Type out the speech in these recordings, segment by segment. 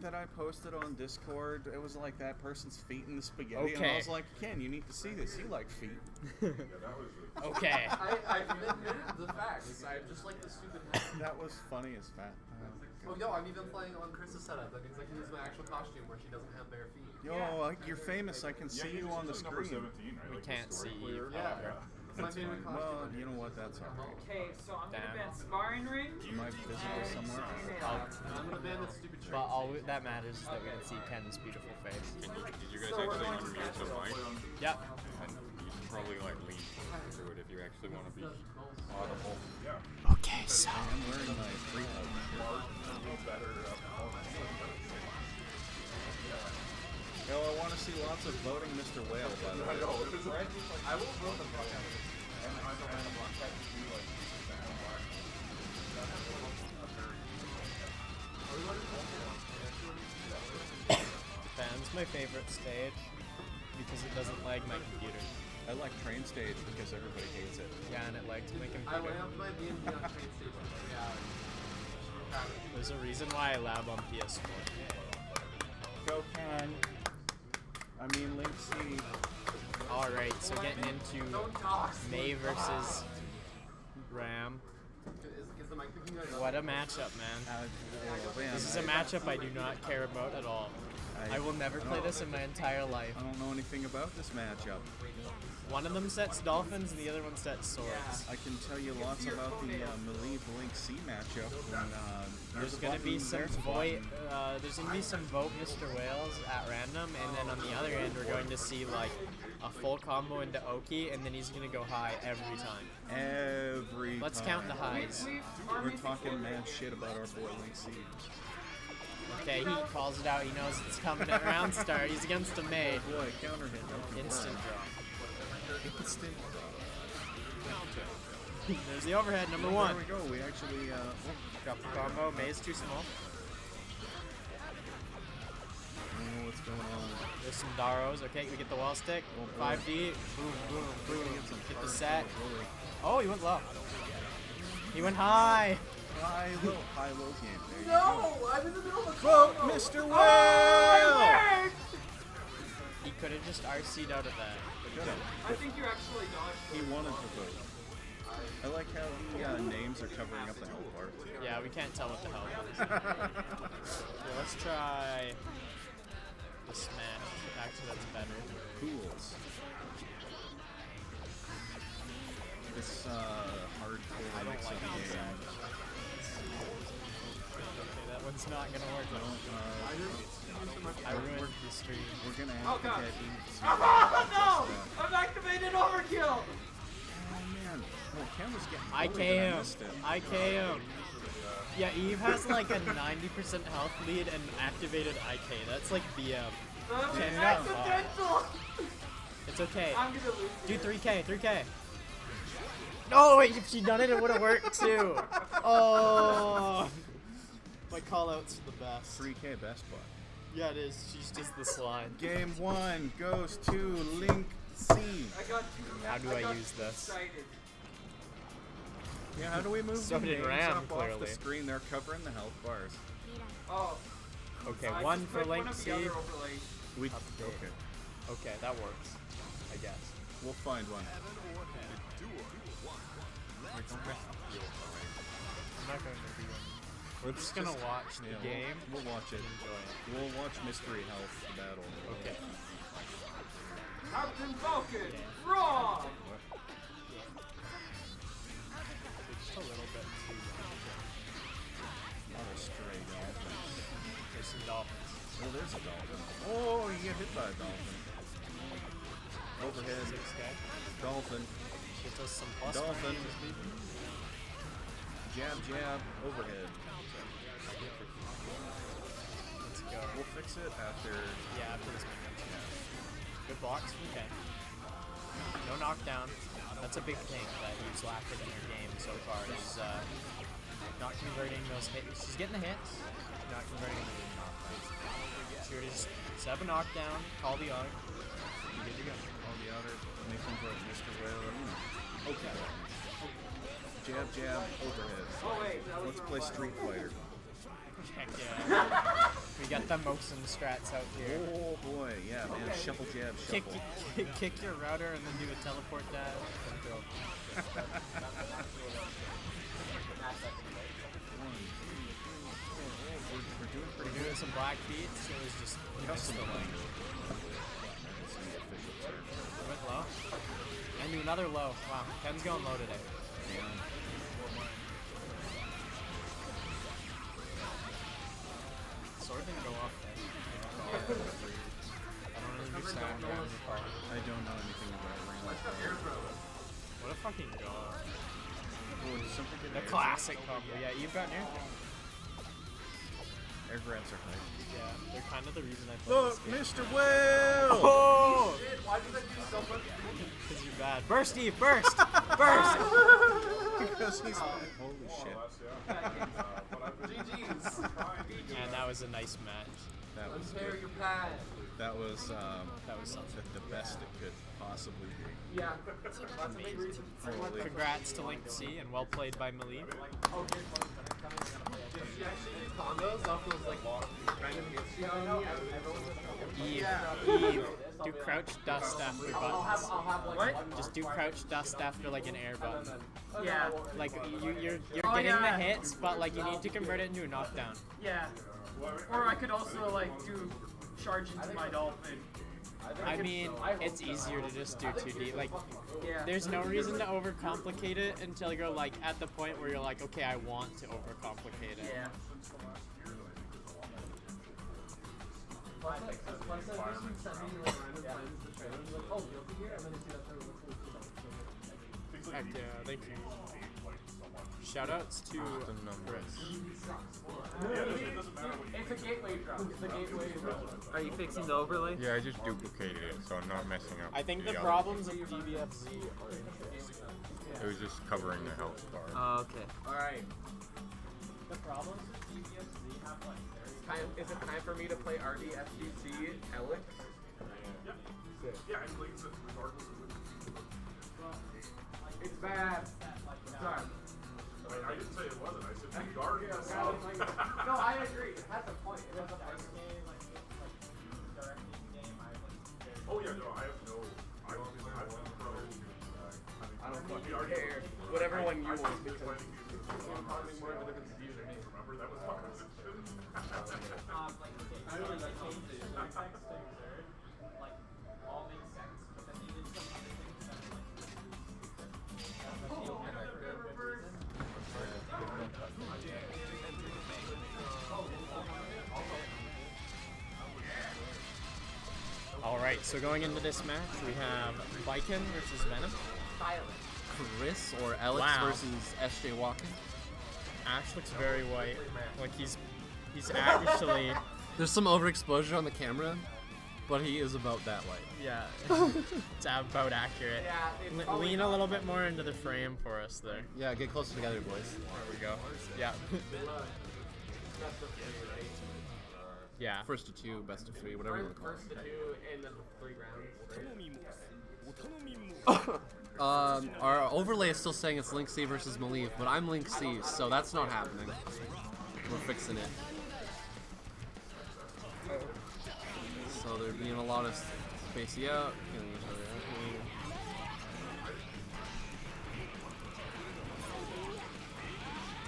that I posted on Discord, it was like that person's feet in the spaghetti, and I was like, Ken, you need to see this. You like feet. Okay. I admitted the facts. I just like the stupid hat. That was funny as fat. Oh, yo, I'm even playing on Chris's setup. That means I can use my actual costume where she doesn't have bare feet. Yo, you're famous. I can see you on the screen. 17, right? We can't see you. Yeah. It's my That's favorite fine. costume. Well, you know what? That's alright. Okay, so I'm gonna Damn. ban sparring ring. You might visible somewhere. I'm gonna ban that stupid shirt. But all that matters is that we can see Ken's beautiful face. Did you guys actually unmute the mic? Yep. And you should probably like lean through it if you actually want to be audible. Okay, so I'm wearing my free Yo, I want to see lots of voting Mr. Whale, by the way. I will vote the fuck out of it. Fan's my favorite stage because it doesn't lag my computer. I like Train Stage because everybody hates it. Yeah, and it lags my I computer. went up to my B&B on train station. Yeah. There's a reason why I lab on PS4. Go Ken. I mean, Link C. Alright, so getting into Don't toss. May versus Ram. Is the mic picking it up? What a matchup, man. Man, This is a matchup I do not care about at all. I will never play this in my entire life. I don't know anything about this matchup. One of them sets dolphins and the other one sets swords. I can tell you lots about the Melee Link C matchup. And, There's gonna be some vote. There's gonna be some vote Mr. Whales at random, and then on the other end we're going to see like a full combo into Oki, and then he's gonna go high every time. Every Let's time. count the highs. We're talking mad shit about our boy Link C. Okay, he calls it out. He knows it's coming at round start. He's against a maid. Boy, counter hit. Don't confirm. Instant draw. Instant There's the overhead, number There one. we go. We actually, Drop the combo. May's too small. I don't know what's going on. There's some Daros. Okay, we get the wall stick. 5D. Boom, boom, boom. Get the set. Oh, he went low. He went high. High-low game. There you No! I'm in the middle of a Vote combo. Mr. Oh, Whale! He could have just RC'd out of that. I think you actually dodged. He wanted to vote. I like how the names are covering up the health bar. Yeah, we can't tell what the hell it is. Okay, let's try the smash. Actually, that's better. Pools. This hardcore I don't mix like of the this. game. Okay, that one's not gonna work. I ruined the stream. We're gonna Oh, have to God. get Eve's Oh no! I've activated overkill! Oh man. Well, Ken was getting I bullied K and him. missed him. I K him. Yeah, Eve has like a 90% health lead and activated IK. That's like BM. It's no. accidental! It's okay. I'm gonna lose. Do 3K, 3K. No, wait, if she'd done it, it would have worked too. Oh. My callout's the best. 3K best butt. Yeah, it is. She's just the slide. Game 1 goes to Link C. I got too How do got I too use this? excited. Yeah, how do we move So the did names Ram, up off the clearly. screen? They're covering the health bars. Oh. Okay, I one just for put one Link of the C. other overlays. We Update. okay. Okay, that works. I guess. We'll find one. I'm not going to do one. We're just gonna watch the Yeah, game. We'll watch it. and enjoy it. We'll watch Mystery Health battle. Okay. Captain Falcon! Wrong! Just a little bit too Not a stray dolphin. There's some dolphins. Oh, there's a dolphin. Oh, you get hit by a dolphin. Overhead. 6K. Dolphin. Gets us some plus Dolphin. 20 XP. Jab, jab. Overhead. Let's go. We'll fix it after. Yeah, after this one. Good blocks from Ken. No knockdown. That's a big thing that he's lacked in her game so far. Is not converting those hits. She's getting the hits, not converting the knockdowns. She already just set up a knockdown, call the auto. You're good to go. All the outer. Anything but Mr. Whale. Okay. Jab, jab. Overhead. Oh wait, that was Let's the play wrong Street button. Fighter. Heck yeah. We got the Moxon strats out here. Oh boy, yeah, man. Shuffle jab, Kick, shuffle. kick your router and then do a teleport dash. And go. We're doing some black beats, so it was just Custom the lane. went low. And do another low. Wow, Ken's going low today. Sword didn't go off there. I don't understand. I don't know anything about Ring. What a fucking god. Oh, did something get The air? classic combo. Yeah, you've got air. Air grabs are hype. Yeah, they're kind of the reason I play Look, this game. Mr. Well! Oh! Why did that do so much? Because you're bad. Burst, Steve! Burst! Burst! Because he's holy shit. GG's. And that was a nice match. That was Unpair good. your pad. That was That was something. the best it could possibly be. Yeah. That's a big reason. Holy. Congrats to Link C, and well played by Malik. Did she actually use combos off those like random hits she had on you? Eve, do crouch dust after buttons. What? Just do crouch dust after like an air button. Yeah. Like you're Oh, getting yeah. the hits, but like you need to convert it into a knockdown. Yeah. Or I could also like do charge into my dolphin. I mean, it's easier to just do 2D. Like, Yeah. there's no reason to overcomplicate it until you're like at the point where you're like, okay, I want to overcomplicate it. Yeah. Heck yeah, thank you. Shoutouts to The numbers. It's a gateway drop. It's a gateway drop. Are you fixing the overlay? Yeah, I just duplicated it, so I'm not messing up. I think the other- problems of DBFZ It was just covering the health bar. Oh, okay. Alright. the problems of DBFZ have like Is it time for me to play RDFGC Elix? It's bad. Sorry. I didn't say it wasn't. I said the guard. No, I agree. It has a point. It has a point. Oh yeah, no, I have no. I don't pro. I don't fucking care. Whatever one you want, because I'm probably more of a difference of you than me. Remember that was my position. Alright, so going into this match, we have Viking versus Venom. Chris or Alex Wow. versus SJ Walker. Ash looks very white. Like he's actually There's some overexposure on the camera, but he is about that white. yeah, it's about accurate. Lean a little bit more into the frame for us there. Yeah, get closer together, boys. There we go. Yeah. Yeah. First to two, best of three, whatever you want to call First to two and then 3 rounds. Our overlay is still saying it's Link C versus Maliv, but I'm Link C, so that's not happening. We're fixing it. So there being a lot of spacey out, killing each other out.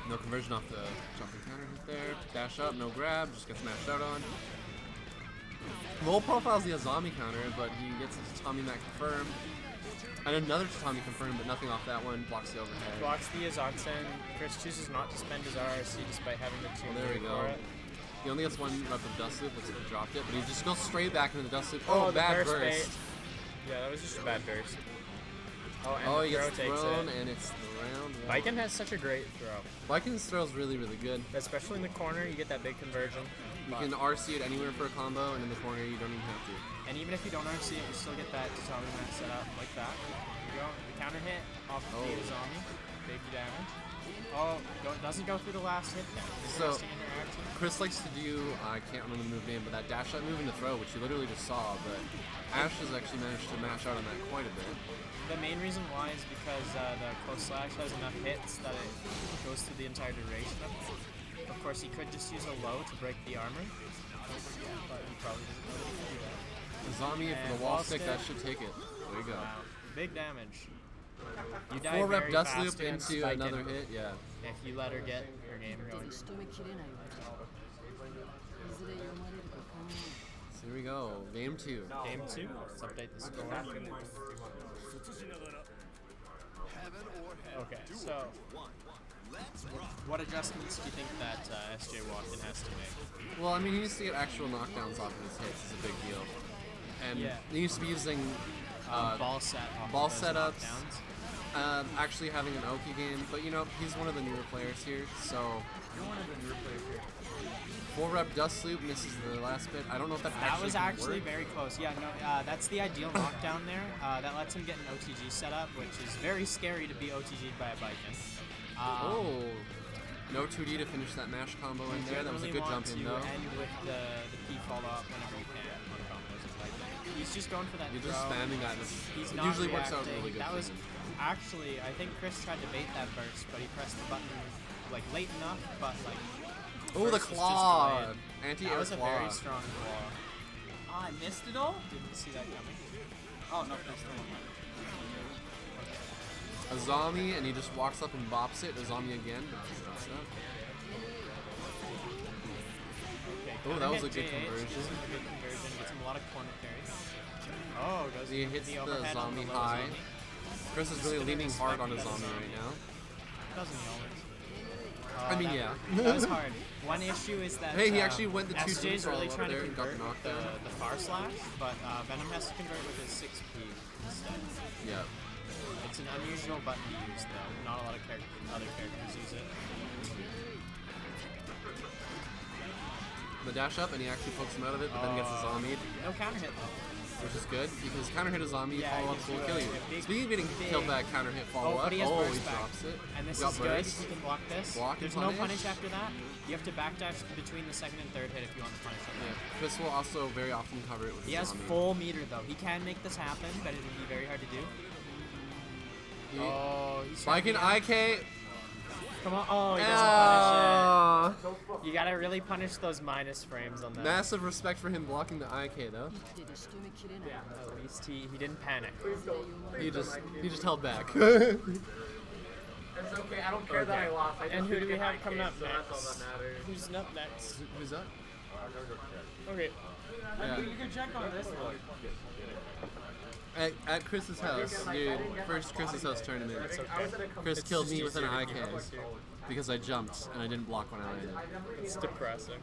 No conversion off the jumping counter hit there. Dash up, no grab, just gets mashed out on. Low profile's the Azami counter, but he gets his Tatami Mat confirmed. And another Tatami confirmed, but nothing off that one. Blocks the overhead. Blocks the Azansen. Chris chooses not to spend his RRC despite having the 2 There we go. for it. He only gets one rep of dust loop, looks like he dropped it, but he just goes straight back into the dust loop. Oh, Oh, the bad burst burst. bait. Yeah, that was just a bad burst. Oh, and Oh, the he throw gets takes thrown, it. and it's the round one. Viking has such a great throw. Viking's throw is really, really good. Especially in the corner, you get that big conversion. You can RC it anywhere for a combo, and in the corner you don't even have to. And even if you don't RC it, you still get that Tatami Mat set up like that. There you go. The counter hit off the Azami. Big damage. Oh, doesn't go through the last hit now. So- Interesting interaction. Chris likes to do, I can't remember the move name, but that dash out move in the throw, which you literally just saw, but Ash has actually managed to mash out on that quite a bit. The main reason why is because the close slash has enough hits that it goes through the entire duration of it. Of course, he could just use a low to break the armor. Azami for And the wall wall stick, stick. that should take it. There you go. Wow. Big damage. You die 4 rep very dust fast loop and into spike another in hit, yeah. if you let her get her game going. So here we go, game 2. Game 2. Let's update the score. Okay, so what adjustments do you think that SJ Walken has to make? Well, I mean, he needs to get actual knockdowns off of his hits, is a big deal. And Yeah. he needs to be using Ball set off ball of those setups. knockdowns. Actually having an Oki game, but you know, he's one of the newer players here, so... 4 rep dust loop misses the last bit. I don't know if that That was actually work. very close. Yeah, no, that's the ideal knockdown there. That lets him get an OTG setup, which is very scary to be OTG'd by a Viking. Oh, no 2D to finish that mash combo in there. That was a good jump in though. End with the P follow up whenever you can on combos with Viking. He's just going for that You're throw. just spamming that. He's It not usually works out reacting. really good. That for was him. actually, I think Chris tried to bait that burst, but he pressed the button like late enough, but like. Oh, the burst was just claw! delayed. Anti-air That was a claw. very strong claw. Ah, I missed it all? Didn't see that coming. Oh, no, that's the one. Azami, and he just walks up and bops it. Azami again. But that's up. Okay, Oh, that was a hit good JH. conversion. This is a good conversion. Gets him a lot of corner carries. Oh, goes He into hits the overhead on zombie low high. zombie. Chris is really leaning hard on Azami right now. Doesn't he always? I mean, yeah. That was hard. One issue is that Hey, he actually went the 2 SJ's really follow-up trying to there and got convert knocked the, out. the far slash, but Venom has to convert with his 6P instead. Yeah. It's an unusual button to use, though. Not a lot of other characters use it. The dash up, and he actually pokes him out of it, but then gets Azami, No counter hit, though. which is good, because counter hit Azami, Yeah, follow-ups he will gets kill you. a big- Speaking of getting big- killed back, counter hit Oh, follow-up. but he has Oh, burst he back. drops it. And this Got is good. burst. He can block this. Block and There's no punish. punish after that. You have to backdash between the second and third hit if you want to punish him. Yeah, Chris will also very often cover it with He has Azami. full meter, though. He can make this happen, but it would be very hard to do. Oh, he's Viking trying IK. Come on. Oh, he doesn't Ah. punish it. You gotta really punish those minus frames on that. Massive respect for him blocking the IK though. At least he didn't panic. He just held back. It's okay, I don't care that I lost. I And just who do didn't we get have my coming kick, up so next? That's all that matters. Who's up next? Who's that? Okay. Yeah. You can check on this one. At Chris's house, dude. First Chris's house tournament. Chris killed me with an IK because I jumped and I didn't block when I landed. It's depressing.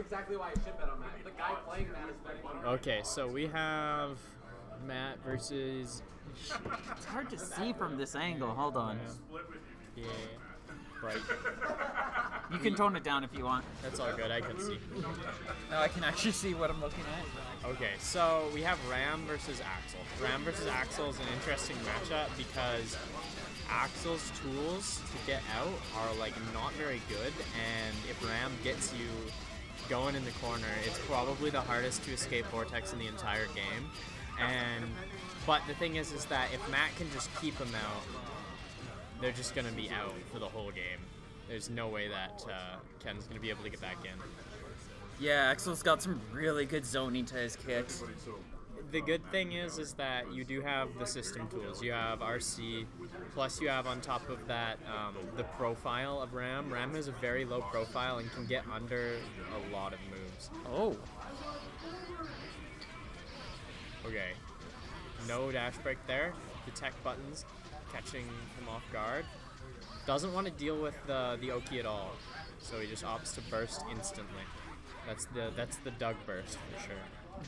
exactly why I should bet on Matt. The guy playing Matt is betting on him. Okay, so we have Matt versus. It's hard to see from this angle. Hold on. Yeah. Right. You can tone it down if you want. That's all good. I can see. Now I can actually see what I'm looking at. Okay, so we have Ram versus Axel. Ram versus Axel is an interesting matchup because Axel's tools to get out are like not very good, and if Ram gets you going in the corner, it's probably the hardest to escape Vortex in the entire game. But the thing is that if Matt can just keep him out, they're just gonna be out for the whole game. There's no way that Ken's gonna be able to get back in. Yeah, Axel's got some really good zoning to his kicks. The good thing is that you do have the system tools. You have RC, plus you have on top of that the profile of Ram. Ram has a very low profile and can get under a lot of moves. Oh. Okay. No dash break there. Detect buttons, catching him off guard. Doesn't want to deal with the Oki at all, so he just opts to burst instantly. That's the Doug burst for sure.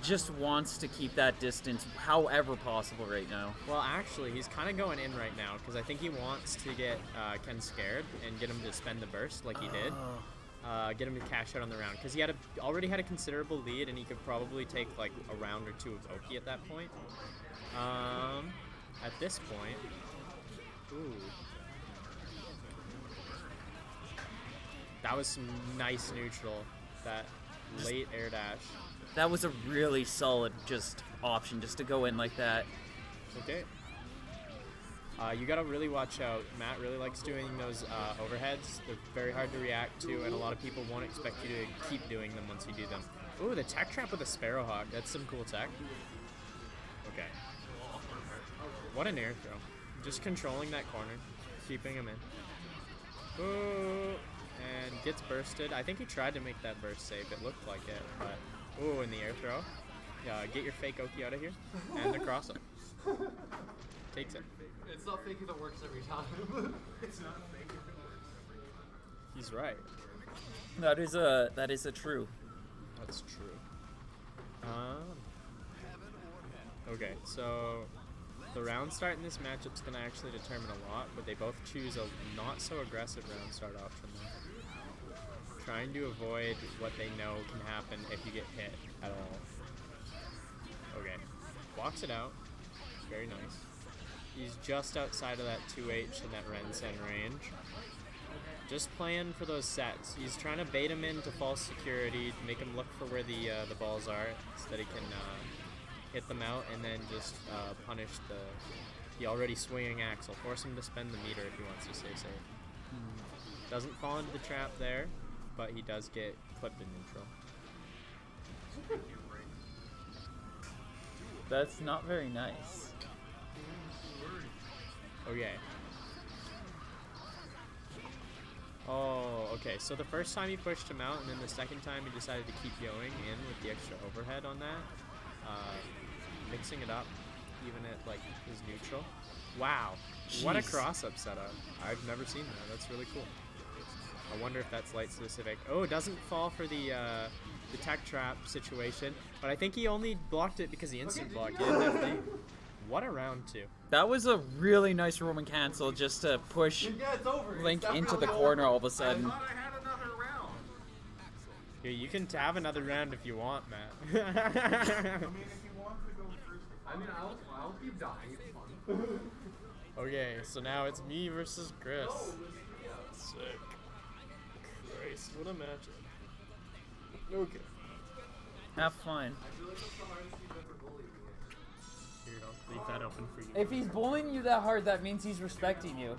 Just wants to keep that distance however possible right now. Well, actually, he's kind of going in right now because I think he wants to get Ken scared and get him to spend the burst like he did. Get him to cash out on the round because he already had a considerable lead and he could probably take like a round or two of Oki at that point. At this point, ooh, that was some nice neutral. That late air dash. That was a really solid just option just to go in like that. Okay. You gotta really watch out. Matt really likes doing those overheads. They're very hard to react to, and a lot of people won't expect you to keep doing them once you do them. Ooh, the tech trap with a Sparrowhawk. That's some cool tech. Okay. What an air throw. Just controlling that corner, keeping him in. Ooh, and gets bursted. I think he tried to make that burst save. It looked like it, but ooh, in the air throw. Get your fake Oki out of here, and across him. Takes it. It's not fake if it works every time. It's not fake if it works. He's right. That is a true. That's true. Okay, so the round start in this matchup is going to actually determine a lot, but they both choose a not so aggressive round start option though. Trying to avoid what they know can happen if you get hit at all. Okay, walks it out. Very nice. He's just outside of that 2H and that Ren-Sen range. Just playing for those sets. He's trying to bait him into false security, make him look for where the balls are so that he can hit them out and then just punish the already swinging Axel. Force him to spend the meter if he wants to stay safe. Doesn't fall into the trap there, but he does get clipped in neutral. That's not very nice. Okay. Oh, okay. So the first time he pushed him out, and then the second time he decided to keep going in with the extra overhead on that. Mixing it up, even at like his neutral. Wow. Jeez. What a cross-up setup. I've never seen that. That's really cool. I wonder if that's light specific. Oh, it doesn't fall for the tech trap situation, but I think he only blocked it because he instant blocked it. What a round two. That was a really nice Roman cancel just to push Link into the corner all of a sudden. I thought I had another round. Yeah, you can have another round if you want, Matt. I mean, if you want to go first. I mean, I'll keep dying. It's fun. Okay, so now it's me versus Chris. Sick. Christ, what a matchup. Okay. Have fun. Here, I'll leave that open for you. If he's bullying you that hard, that means he's respecting you.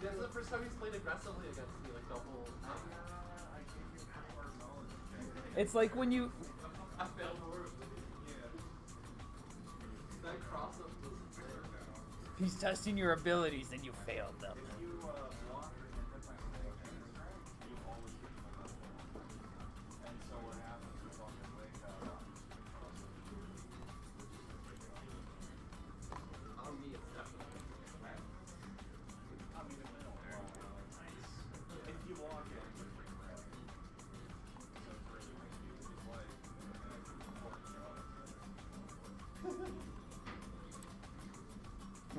This is the first time he's played aggressively against me, like the whole time. It's like when you... I failed horribly. That cross-up was there. He's testing your abilities and you failed them.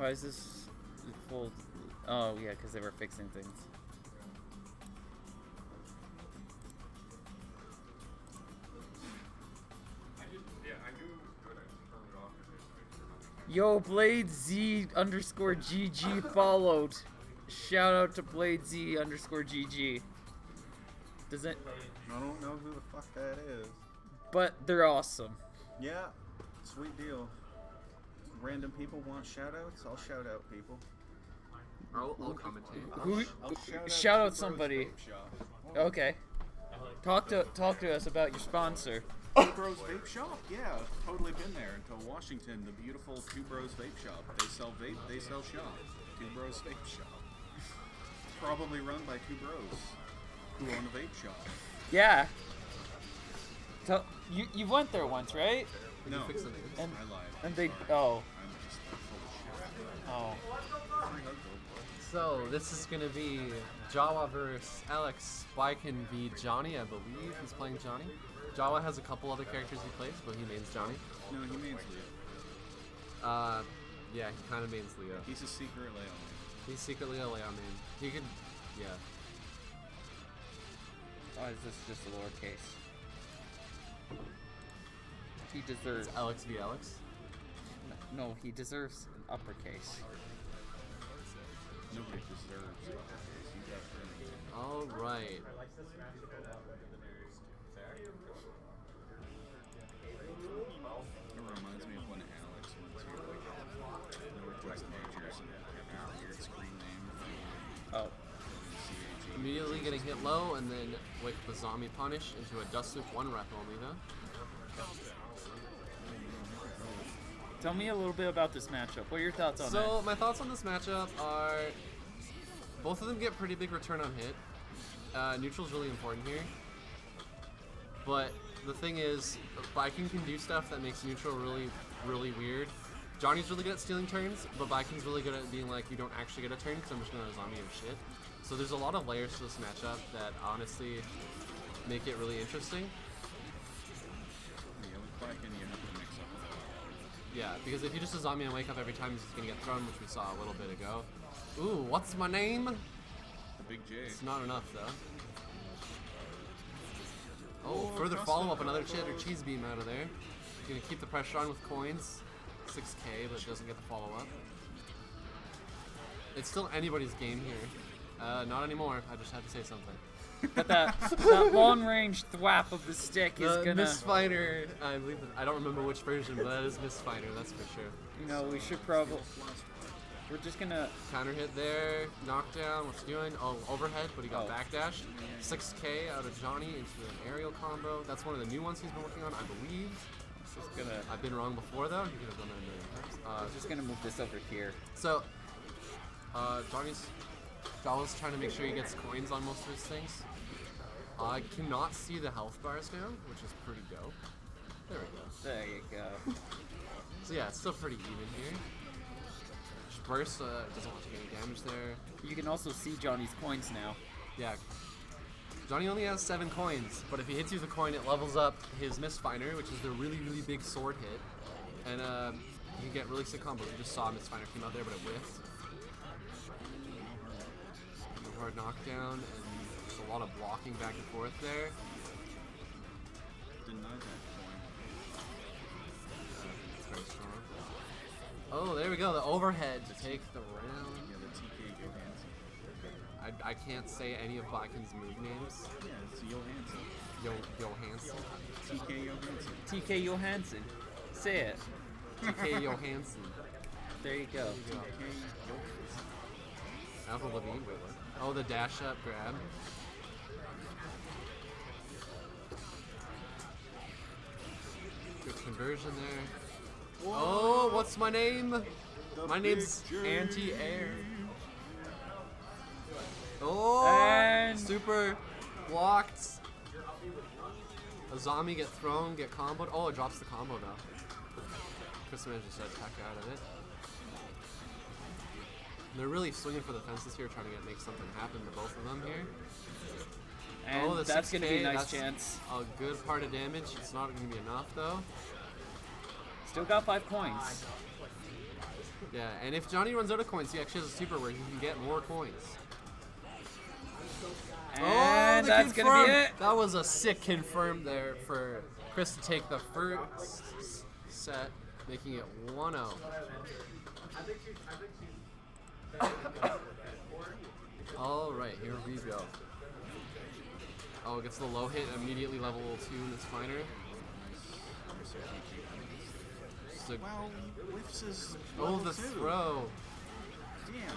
Why is this full? Oh yeah, because they were fixing things. Yo, Blade Z underscore GG followed. Shout out to Blade Z underscore GG. Does it? I don't know who the fuck that is. But they're awesome. Yeah, sweet deal. Random people want shout-outs? I'll shout out people. I'll commentate. Who? I'll Shout out Two Bros somebody. Vape Shop. Okay. Talk to us about your sponsor. Two Bros Vape Shop? Yeah, totally been there. Until Washington, the beautiful Two Bros Vape Shop. They sell vape, they sell shop. Two Bros Vape Shop. Probably run by two bros who own a vape shop. Yeah. You went there once, right? No, fix the names? And I lied. and they Sorry. oh I'm just full of shit. oh. So this is gonna be Jawa versus Alex Spiken v Johnny, I believe he's playing Johnny. Jawa has a couple other characters he plays, but he mains Johnny. No, he means Leo. Yeah, he kind of mains Leo. He's a secret Leo. He's secretly a Leo main. He could, yeah. Oh, is this just a lowercase? He deserves. It's Alex v Alex. No, he deserves an uppercase. Nobody deserves it. You got All right. It reminds me of when Alex went to Northwest Majors and had a weird screen name. Oh. Immediately getting hit low, and then with the zombie punish into a dust loop 1 rep only though. Tell me a little bit about this matchup. What are your thoughts on So my thoughts on this matchup are both of them get pretty big return on hit. Neutral's really important here. But the thing is, Viking can do stuff that makes neutral really, really weird. Johnny's really good at stealing turns, but Viking's really good at being like, you don't actually get a turn because I'm just going to zombie your shit. So there's a lot of layers to this matchup that honestly make it really interesting. Yeah, with Viking, you have to mix up a lot. Yeah, because if you just a zombie and wake up every time, he's just going to get thrown, which we saw a little bit ago. Ooh, what's my name? Big J. It's not enough though. Oh, further follow-up, another cheddar cheese beam out of there. Gonna keep the pressure on with coins. 6k, but doesn't get the follow-up. It's still anybody's game here. Not anymore. I just had to say something. But that long-range thwap of the stick is The gonna. Miss Fighter, I believe. I don't remember which version, but that is Miss Fighter. That's for sure. You know, we should probably. We're just gonna. Counter hit there, knockdown. What's he doing? Oh, overhead, but he got backdash. 6k out of Johnny into an aerial combo. That's one of the new ones he's been working on, I believe. Just gonna. I've been wrong before though. He could have done that a million times. Just gonna move this over here. So, Jawa's trying to make sure he gets coins on most of his things. I cannot see the health bars now, which is pretty dope. There we go. There you go. So yeah, it's still pretty even here. Burst doesn't want to take any damage there. You can also see Johnny's coins now. Yeah. Johnny only has 7 coins, but if he hits you with a coin, it levels up his Mistfinder, which is the really, really big sword hit. And you can get really sick combos. You just saw Mistfinder came out there, but it whiffed. Hard knockdown, and just a lot of blocking back and forth there. Deny that coin. It's very strong. Oh, there we go. The overhead to take the round. Yeah, the TK Johansson. I can't say any of Viking's move names. Yeah, it's Johansson. Johansson. TK Johansson. TK Johansson. Say it. TK Johansson. There you go. There you go. Alpha Levine. Wait, what? Oh, the dash up grab. Good conversion there. Oh, what's my name? My name's Anti-Air. Oh, And- super blocked. A zombie get thrown, get comboed. Oh, it drops the combo though. Chris managed to attack out of it. They're really swinging for the fences here, trying to make something happen to both of them here. And the that's gonna be a 6K, nice that's chance. A good part of damage. It's not going to be enough though. Still got 5 coins. Yeah, and if Johnny runs out of coins, he actually has a super where he can get more coins. And the that's confirm. gonna be it. That was a sick confirm there for Chris to take the first set, making it 1-0. All right, here we go. Oh, gets the low hit, immediately level 2 in this fighter. So, Wow, he whiffs his oh, level the 2. throw. Damn.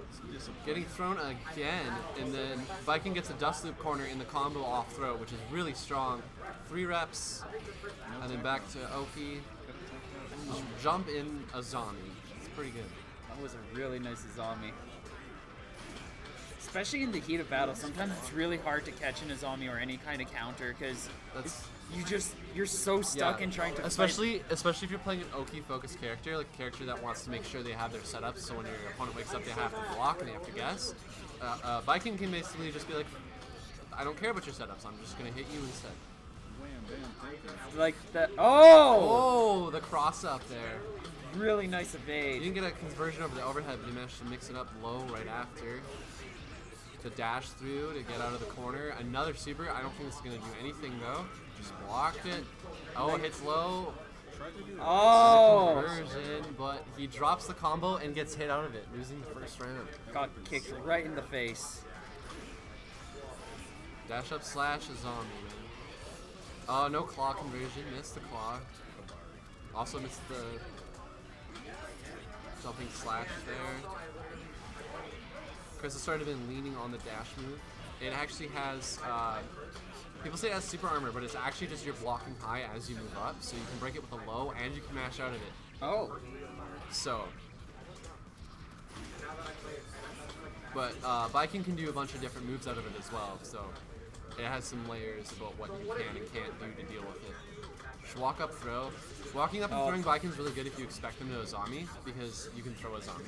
It's disappointing. Getting thrown again, and then Viking gets a dust loop corner in the combo off throw, which is really strong. 3 reps, and then back to Oki. Just jump in a zombie. It's pretty good. That was a really nice Azami. Especially in the heat of battle, sometimes it's really hard to catch an Azami or any kind of counter because you're so stuck in trying to especially if you're playing an Oki focused character, like a character that wants to make sure they have their setups, so when your opponent wakes up they have to block and they have to guess. Viking can basically just be like, I don't care about your setups, I'm just gonna hit you instead. Wham, bam, thank you. like that. Oh, Oh, the cross up there. really nice You evade. didn't get a conversion over the overhead, but you managed to mix it up low right after. To dash through to get out of the corner. Another super. I don't think this is going to do anything though. Just blocked it. Oh, it hits low. Oh, Conversion, but he drops the combo and gets hit out of it, losing the first round. got kicked right in the face. Dash up slash is zombie, man. Oh, no claw conversion. Missed the claw. Also missed the jumping slash there. Chris has started been leaning on the dash move. It actually has, people say it has super armor, but it's actually just you're blocking high as you move up, so you can break it with a low and you can mash out of it. Oh, So, but Viking can do a bunch of different moves out of it as well, so it has some layers about what you can and can't do to deal with it. Just walk up, throw. Walking up and throwing Viking is really good if you expect them to Azami, because you can throw a zombie.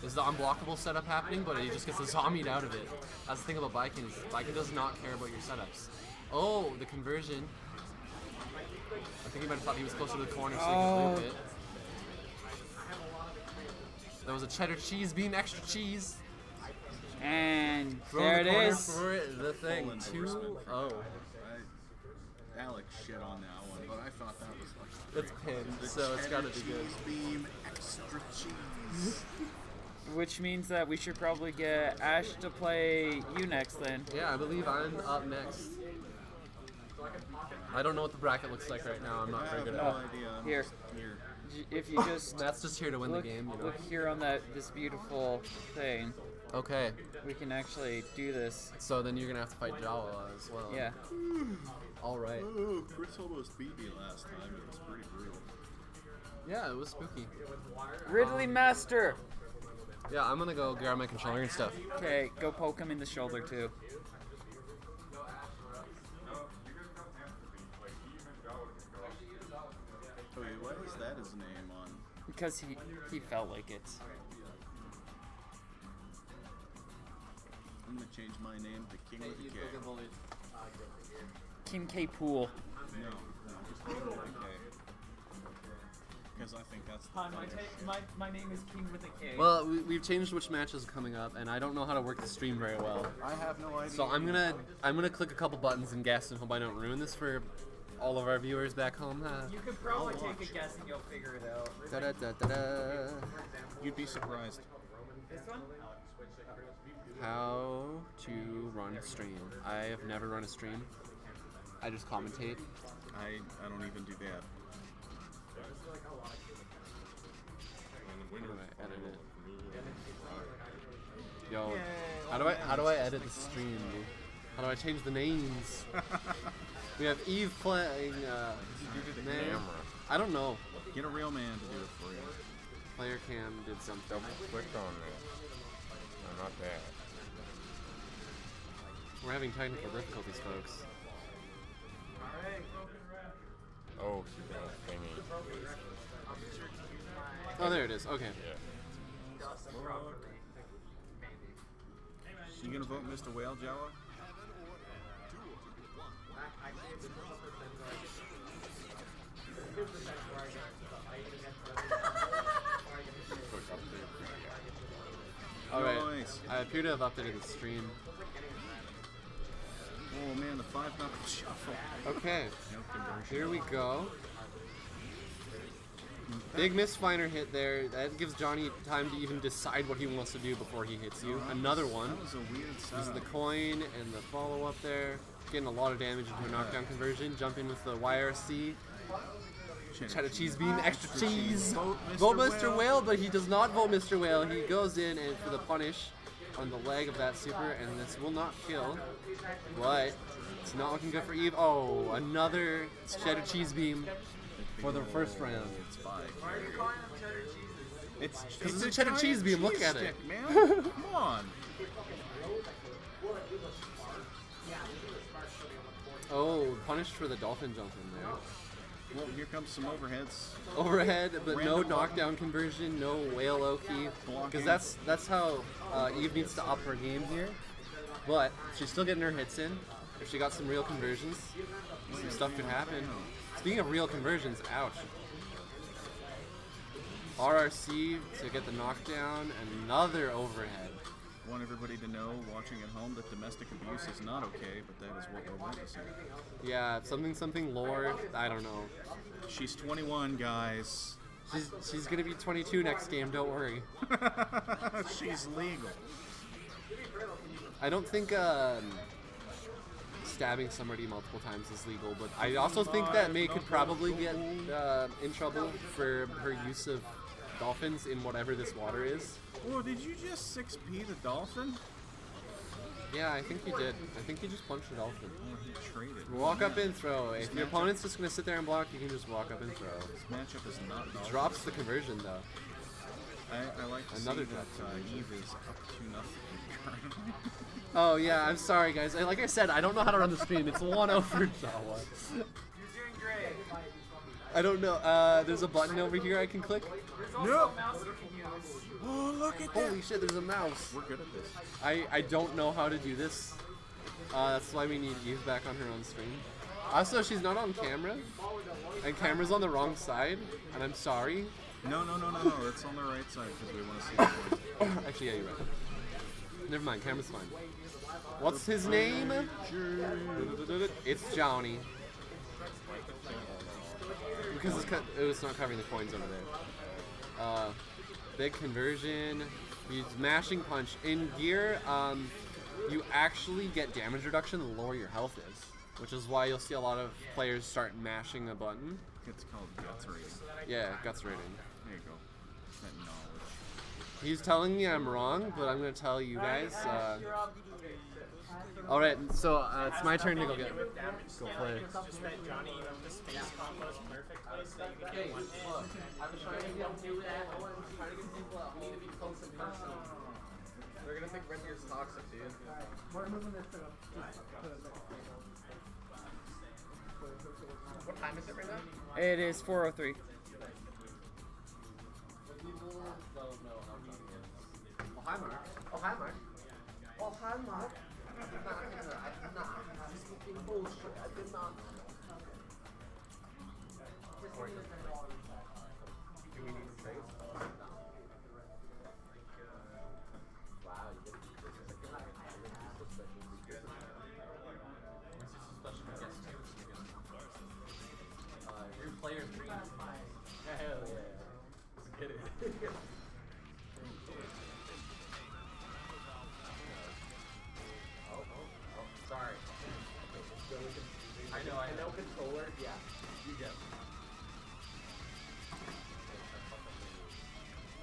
There's the unblockable setup happening, but he just gets a zombied out of it. That's the thing about Viking. Viking does not care about your setups. Oh, the conversion. I think he might have thought he was closer to the corner so he could loop it. That was a cheddar cheese bean, extra cheese. and Throw there in it the corner is. for the thing. Full endorsement for 2-0. Alex shit on that one, but I thought that was like It's pinned, the so it's got to cheddar be good. cheese beam, extra cheese. Which means that we should probably get Ash to play you next then. Yeah, I believe I'm up next. I don't know what the bracket looks like right now. I'm I not very have good no at it. idea. I'm Here. just here. If you just Matt's just here to win look, the game, you know. look here on this beautiful thing, Okay, we can actually do this. so then you're gonna have to fight Jawa as well. Yeah. All right. Oh, Chris almost beat me last time. It was pretty brutal. Yeah, it was spooky. Ridley Master. Yeah, I'm gonna go grab my controller and stuff. Okay, go poke him in the shoulder too. Oh, wait, why is that his name on? Because he felt like it. I'm gonna change my name to King with a K. Kim K. Pool. No, just King with a K. Because I think that's the Hi, funniest. my name is King with a K. Well, we've changed which matches are coming up, and I don't know how to work the stream very well. I have no idea. So I'm gonna click a couple buttons and guess and hope I don't ruin this for all of our viewers back home. You could probably take a guess and you'll figure it out. Da-da-da-da-da. You'd be surprised. This one? How to run a stream. I have never run a stream. I just commentate. I don't even do that. How do I edit it? Yo, how do I edit the stream? Dude? How do I change the names? We have Eve playing. Man. I don't know. Get a real man to do it for you. Player cam did something. Double click on it. No, not that. We're having technical difficulties, folks. Oh, she's got a thingy. Oh, there it is. Okay. Yeah. You gonna vote Mr. Whale Jawa? appear to have updated the stream. Oh man, the 5-knuckle shuffle. Okay, No conversion. here we go. Big misfinder hit there. That gives Johnny time to even decide what he wants to do before he hits you. Another one. That was a weird Uses setup. the coin and the follow-up there. Getting a lot of damage into a knockdown conversion. Jump in with the YRC. Cheddar cheese bean, extra cheese. Vote Mr. Whale, but he does not vote Mr. Whale. He goes in and for the punish on the leg of that super, and this will not kill. But it's not looking good for Eve. Oh, another cheddar cheese beam for the first round. It's 5. Why are you calling them cheddar cheeses? It's Because it's a cheddar giant cheese beam. Look cheese at it. stick, man. Come on. Oh, punished for the dolphin jump in there. Well, here comes some overheads. Overhead, but no Random knockdown conversion, no whale Oki. Because that's how Eve needs to up her game here. But she's still getting her hits in. If she got some real conversions, some stuff could happen. Speaking of real conversions, ouch. RRC to get the knockdown, another overhead. Want everybody to know, watching at home, that domestic abuse is not okay, but that is what we're witnessing. Yeah, something lore, I don't know. She's 21, guys. She's gonna be 22 next game, don't worry. She's legal. I don't think stabbing somebody multiple times is legal, but I also think that May could probably get in trouble for her use of dolphins in whatever this water is. Oh, did you just 6P the dolphin? Yeah, I think you did. I think you just punched the dolphin. Oh, he traded. Walk up and throw. If your matchup- opponent's just gonna sit there and block, you can just walk up and throw. This matchup is not dolphin. Drops the conversion though. I like to Another see drop. that Eve is up to nothing currently. Oh yeah, I'm sorry guys. Like I said, I don't know how to run the stream. It's 1-0 for Jawa. You're doing great. I don't know. There's a button over here I can click. There's also a mouse you can use. Oh, look at that! Holy shit, there's a mouse. We're good at this. I don't know how to do this. That's why we need Eve back on her own stream. Also, she's not on camera. And camera's on the wrong side. And I'm sorry. No. It's on the right side because we want to see the points. Actually, yeah, you're right. Never mind, camera's fine. What's his name? It's Johnny. Because it's not covering the coins over there. Big conversion. Use mashing punch. In gear, you actually get damage reduction the lower your health is. Which is why you'll see a lot of players start mashing a button. It's called guts rating. Yeah, guts rating. There you go. That knowledge. He's telling me I'm wrong, but I'm going to tell you guys. Alright, so it's my turn to go get. Go play. Just that Johnny the space combos perfectly so that you can get one hit. I'm trying to get people. I'm trying to get people out. We need to be close and personal. They're gonna think Red Deer's toxic, dude. What time is it right now? It is 4:03. Oh, hi, Mark. Oh, hi, Mark. Oh, hi, Mark. I did not enter. I did not. You're speaking bullshit. I did not. Do we need to say wow, you get your player's green. Hell yeah. Let's get it. Sorry. I know controller. Yeah. You get it.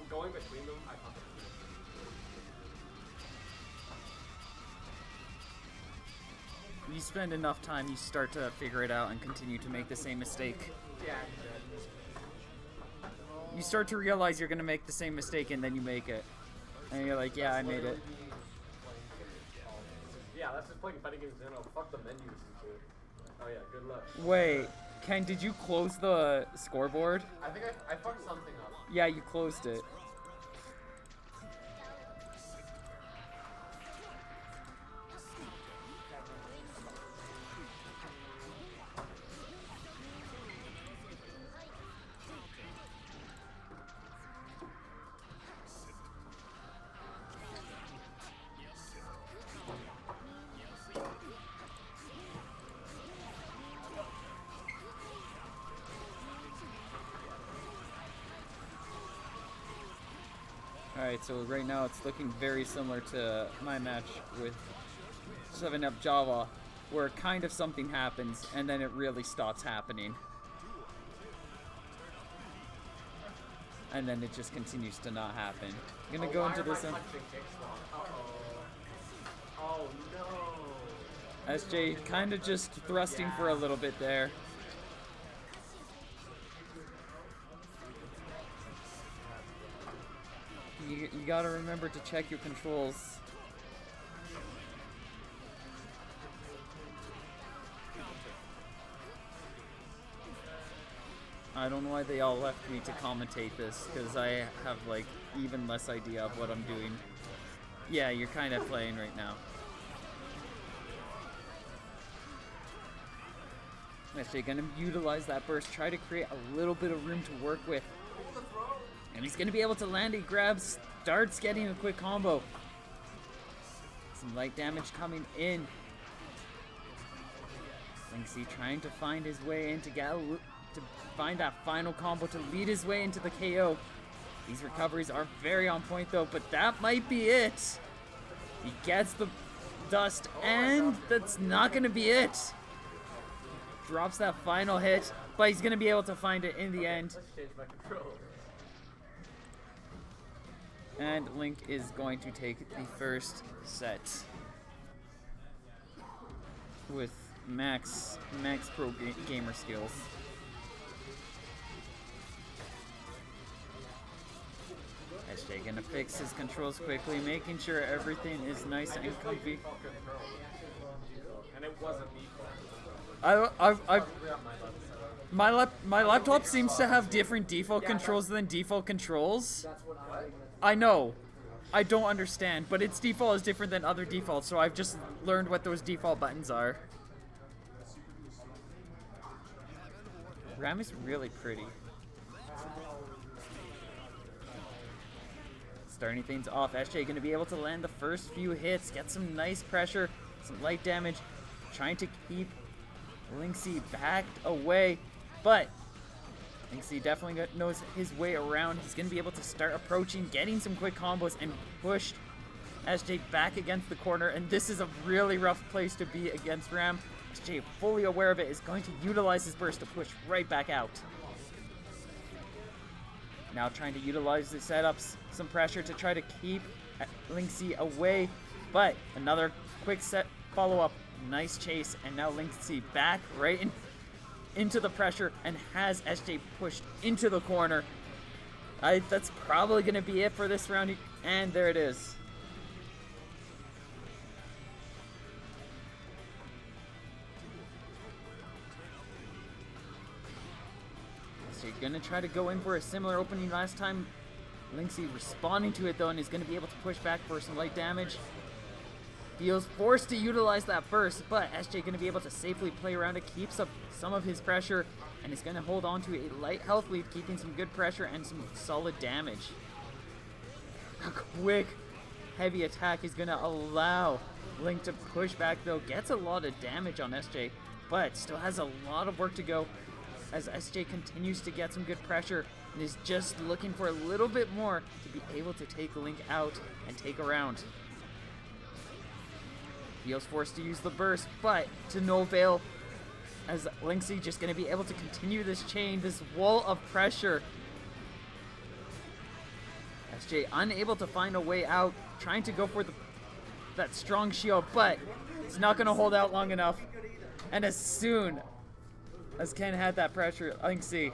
Going between them, I thought You spend enough time, you start to figure it out and continue to make the same mistake. yeah. You start to realize you're going to make the same mistake and then you make it. And you're like, yeah, I made it. Yeah, that's just playing fighting games in general. Fuck the menus and shit. Oh yeah, good luck. Wait, Ken, did you close the scoreboard? I think I fucked something up. Yeah, you closed it. Alright, so right now it's looking very similar to my match with 7-Up Java, where kind of something happens and then it really stops happening. And then it just continues to not happen. I'm gonna go into this one. Oh no. SJ kind of just thrusting for a little bit there. You gotta remember to check your controls. I don't know why they all left me to commentate this, because I have like even less idea of what I'm doing. Yeah, you're kind of playing right now. Actually gonna utilize that burst, try to create a little bit of room to work with. And he's gonna be able to land. He grabs, starts getting a quick combo. Some light damage coming in. Linksy trying to find his way in to find that final combo to lead his way into the KO. These recoveries are very on point though, but that might be it. He gets the dust, and that's not gonna be it. Drops that final hit, but he's gonna be able to find it in the end. Let's change my controller. And Link is going to take the first set with max pro gamer skills. SJ gonna fix his controls quickly, making sure everything is nice and comfy. And it wasn't default. My laptop seems to have different default controls than default controls. I know. I don't understand, but its default is different than other defaults, so I've just learned what those default buttons are. Ram is really pretty. Starting things off, SJ going to be able to land the first few hits, get some nice pressure, some light damage, trying to keep Linksy backed away, but Linksy definitely knows his way around. He's going to be able to start approaching, getting some quick combos, and pushed SJ back against the corner, and this is a really rough place to be against Ram. SJ, fully aware of it, is going to utilize his burst to push right back out. Now trying to utilize the setups, some pressure to try to keep Linksy away, but another quick set follow-up, nice chase, and now Linksy back right into the pressure and has SJ pushed into the corner. That's probably going to be it for this round, and there it is. So you're going to try to go in for a similar opening last time. Linksy responding to it though, and is going to be able to push back for some light damage. Feels forced to utilize that burst, but SJ going to be able to safely play around it, keeps up some of his pressure, and is going to hold on to a light health lead, keeping some good pressure and some solid damage. A quick, heavy attack is going to allow Link to push back though. Gets a lot of damage on SJ, but still has a lot of work to go as SJ continues to get some good pressure and is just looking for a little bit more to be able to take Link out and take a round. Feels forced to use the burst, but to no avail, as Linksy just going to be able to continue this chain, this wall of pressure. SJ unable to find a way out, trying to go for that strong shield, but it's not going to hold out long enough. And as soon as Ken had that pressure, Linksy,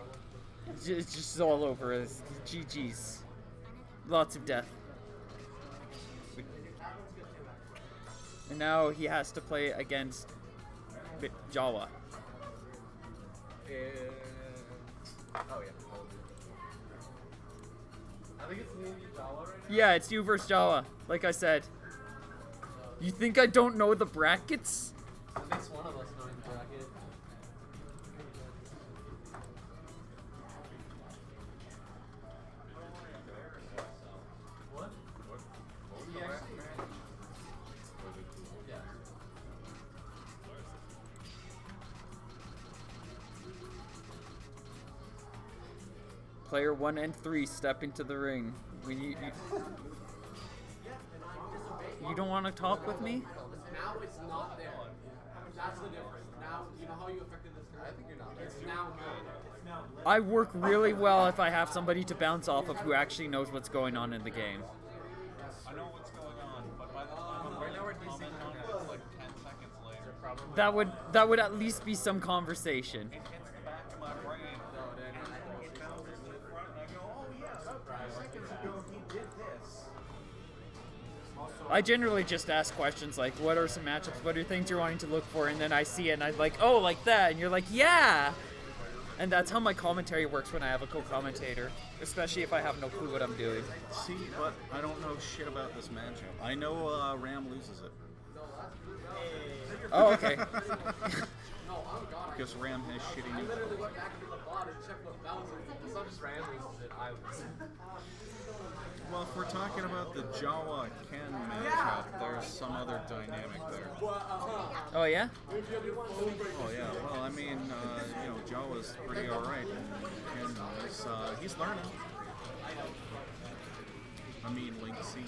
it's just all over. It's GG's. Lots of death. And now he has to play against Jawa. Oh yeah. I think it's maybe Jala right now. Yeah, it's you versus Jawa, like I said. You think I don't know the brackets? At least one of us knowing the bracket. What? He actually... Yeah. Player 1 and 3 step into the ring. You don't want to talk with me? Now it's not there. That's the difference. Now, you know how you affected this guy? I think you're not. It's now good. I work really well if I have somebody to bounce off of who actually knows what's going on in the game. I know what's going on, but by the time right now we're comment on it, it's like 10 seconds later. That would at least be some conversation. It hits the back of my brain. It bounces to the front, and I go, oh yeah, 5 seconds ago he did this. I generally just ask questions like, what are some matchups, what are things you're wanting to look for, and then I see it and I'm like, oh, like that, and you're like, yeah! And that's how my commentary works when I have a co-commentator, especially if I have no clue what I'm doing. See, but I don't know shit about this matchup. I know Ram loses it. Oh, okay. Because Ram has shitty I neutral. literally went back into the bot and checked what bouncing. It's not just Ram loses it, I lose. Well, if we're talking about the Jawa Ken matchup, there's some other dynamic there. Oh, yeah? Oh yeah, well I mean, you know, Jawa's pretty alright, and Ken is, he's learning. I mean, Link C.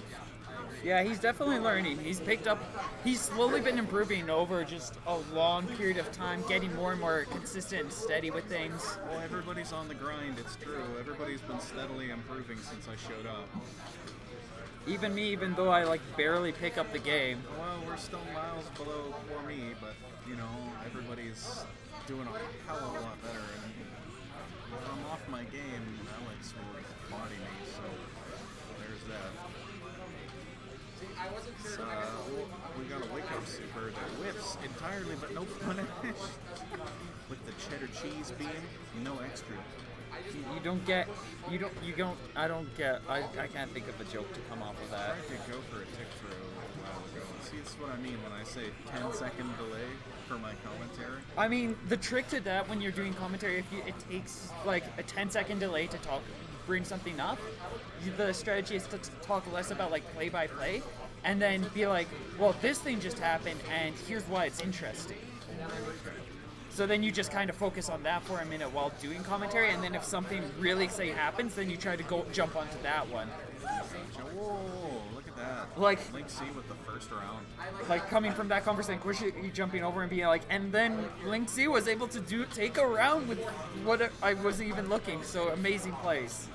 Yeah, he's definitely learning. He's slowly been improving over just a long period of time, getting more and more consistent and steady with things. Well, everybody's on the grind, it's true. Everybody's been steadily improving since I showed up. Even me, even though I like barely pick up the game. Well, we're still miles below for me, but, you know, everybody's doing a hell of a lot better. And if I'm off my game, Alex will body me, so there's that. We got a wake-up super that whiffs entirely, but no punish. With the cheddar cheese being no extra. I can't think of a joke to come off of that. I tried to go for a tick throw a while ago. See, that's what I mean when I say 10-second delay for my commentary. I mean, the trick to that when you're doing commentary, it takes like a 10-second delay to bring something up. The strategy is to talk less about like play-by-play, and then be like, well, this thing just happened, and here's why it's interesting. So then you just kind of focus on that for a minute while doing commentary, and then if something really exciting happens, then you try to jump onto that one. Whoa, look at that. Like Link C with the first round. Like coming from that conversation, Quish, you jumping over and being like, and then Link C was able to take a round with what I wasn't even looking. So amazing plays.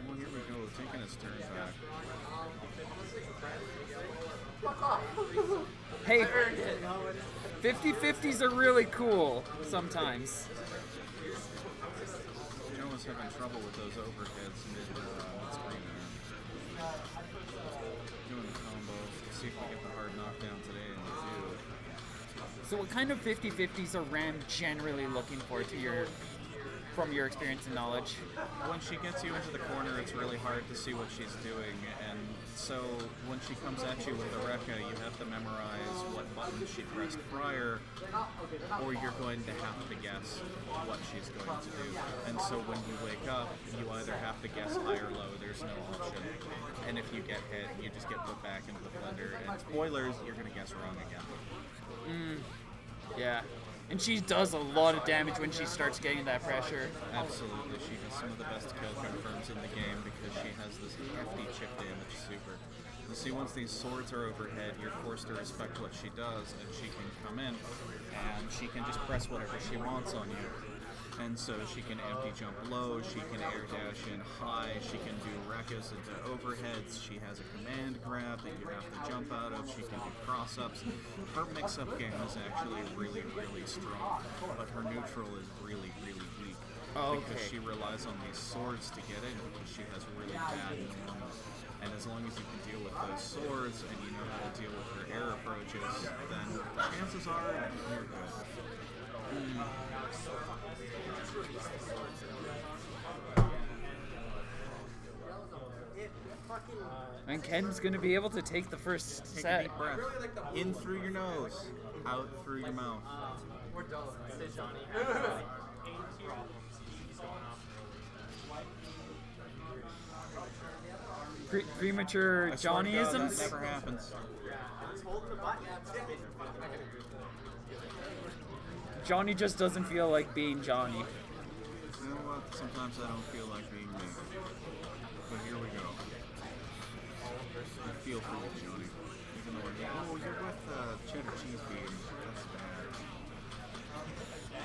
Well, here we go, taking his turn back. Hey, 50-50s are really cool sometimes. Joe was having trouble with those overheads mid-screen there. Doing the combo. See if we get the hard knockdown today, and we do. So what kind of 50-50s are Ram generally looking for from your experience and knowledge? When she gets you into the corner, it's really hard to see what she's doing, and so when she comes at you with a Rekka, you have to memorize what button she pressed prior, or you're going to have to guess what she's going to do. And so when you wake up, you either have to guess high or low, there's no option. And if you get hit, you just get put back into the blender, and spoilers, you're going to guess wrong again. Yeah. And she does a lot of damage when she starts getting that pressure. Absolutely, she has some of the best kill confirms in the game because she has this hefty chip damage super. And see, once these swords are overhead, you're forced to respect what she does, and she can come in, and she can just press whatever she wants on you. And so she can empty jump low, she can air dash in high, she can do Rekkas into overheads, she has a command grab that you have to jump out of, she can do cross-ups. Her mix-up game is actually really, really strong, but her neutral is really, really weak. Because she relies on these swords to get in, because she has really bad normal. And as long as you can deal with those swords, and you know how to deal with her air approaches, then chances are you're good. And Ken's gonna be able to take the first Take set. a deep breath. In through your nose, out through your mouth. Premature I swear to God, Johnnyisms. that never happens. Johnny just doesn't feel like being Johnny. You know what? Sometimes I don't feel like being me. But here we go. I feel for you, Johnny. Even though you're with cheddar cheese bean. That's bad.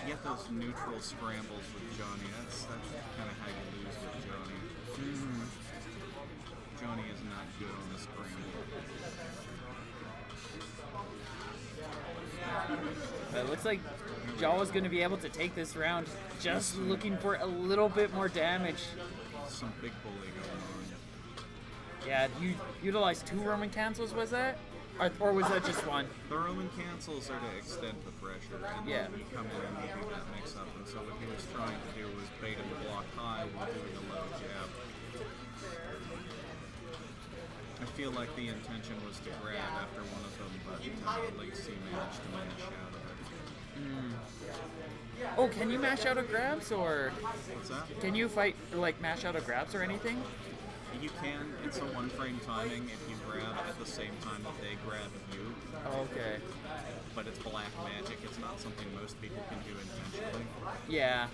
You get those neutral scrambles with Johnny. That's kind of how you lose with Johnny. Johnny is not good on the scramble. But it looks like Jawa's going to be able to take this round, just looking for a little bit more damage. Some big bully going on. Yeah, you utilized 2 Roman cancels, was that? Or was that just 1? The Roman cancels are to extend the pressure, and Yeah. then you come in and you do that mix-up. And so what he was trying to do was bait him to block high while doing a low jab. I feel like the intention was to grab after one of them, but Lacey managed to mash out of it. Oh, can you mash out of grabs, or What's that? can you fight, like, mash out of grabs or anything? You can. It's a one-frame timing if you grab at the same time that they grab you, Okay. but it's black magic. It's not something most people can do intentionally. Yeah.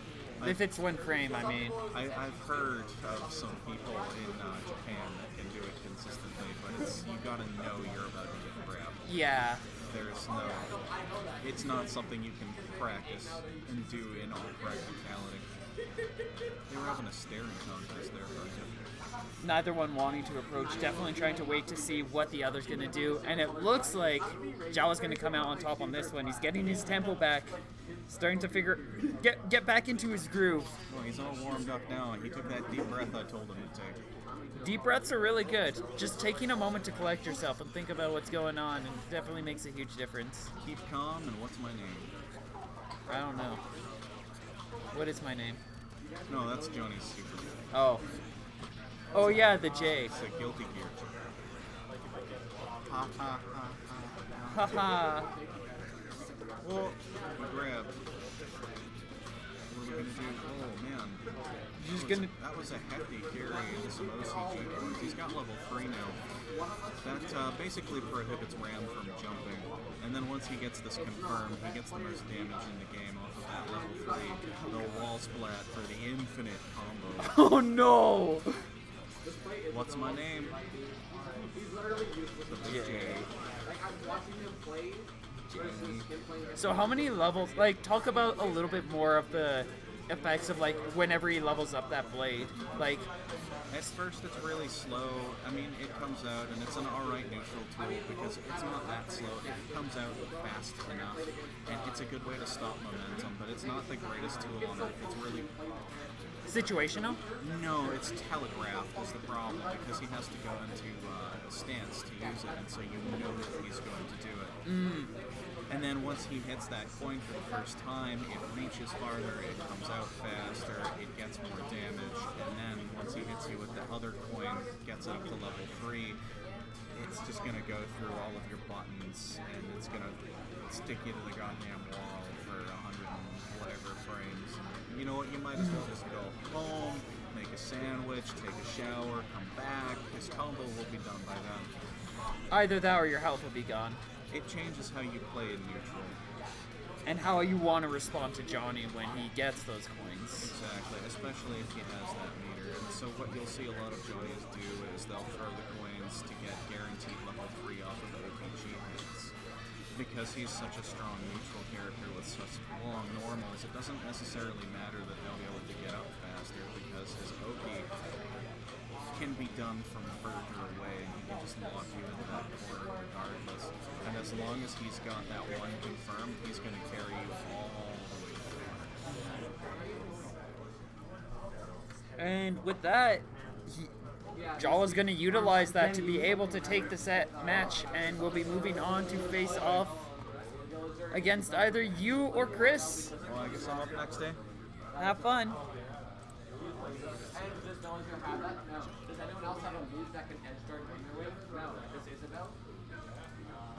If it's 1 frame, I mean. I've heard of some people in Japan that can do it consistently, but you gotta know you're about to get grabbed. Yeah. There's no, it's not something you can practice and do in all practicality. They were having a staring contest there for a second. Neither one wanting to approach, definitely trying to wait to see what the other's going to do. And it looks like Jawa's going to come out on top on this one. He's getting his tempo back, starting to get back into his groove. Well, he's all warmed up now. He took that deep breath I told him to take. Deep breaths are really good. Just taking a moment to collect yourself and think about what's going on, and it definitely makes a huge difference. Keep calm, and what's my name? I don't know. What is my name? No, that's Johnny's secret. Oh. Oh yeah, the J. It's a guilty gear. Ha ha ha ha. Haha. Well, we grab. What are we gonna do? Oh man. That was a hefty carry into some OCG points. He's got level 3 now. That basically prohibits Ram from jumping. And then once he gets this confirmed, he gets the most damage in the game off of that level 3. The wall splat for the infinite combo. Oh no! What's my name? J. So how many levels, like, talk about a little bit more of the effects of, like, whenever he levels up that blade. Like, at first it's really slow. I mean, it comes out and it's an alright neutral tool because it's not that slow. It comes out fast enough and it's a good way to stop momentum, but it's not the greatest tool on earth. It's really... situational? No, it's telegraphed is the problem because he has to go into a stance to use it, and so you know that he's going to do it. And then once he hits that coin for the first time, it reaches farther, it comes out faster, it gets more damage, and then once he hits you with the other coin, gets it up to level 3, it's just going to go through all of your buttons, and it's going to stick you to the goddamn wall for 100 and whatever frames. You know what, you might as well just go home, make a sandwich, take a shower, come back. His combo will be done by then. Either that or your health will be gone. It changes how you play in neutral. And how you want to respond to Johnny when he gets those coins. Exactly, especially if he has that meter. And so what you'll see a lot of Johnny's do is they'll throw the coins to get guaranteed level 3 off of OPG hits. Because he's such a strong neutral character with such long normals, it doesn't necessarily matter that they'll be able to get up faster because his OP can be done from further away and he can just lock you into that corner regardless. And as long as he's got that one confirmed, he's going to carry you all the way through. And with that, Jawa's going to utilize that to be able to take the set match, and we'll be moving on to face off against either you or Chris. Well, I guess I'm up next day. Have fun. And just no one's gonna have that? No. Does anyone else have a move that can edge guard Underwave? No. Does Isabel?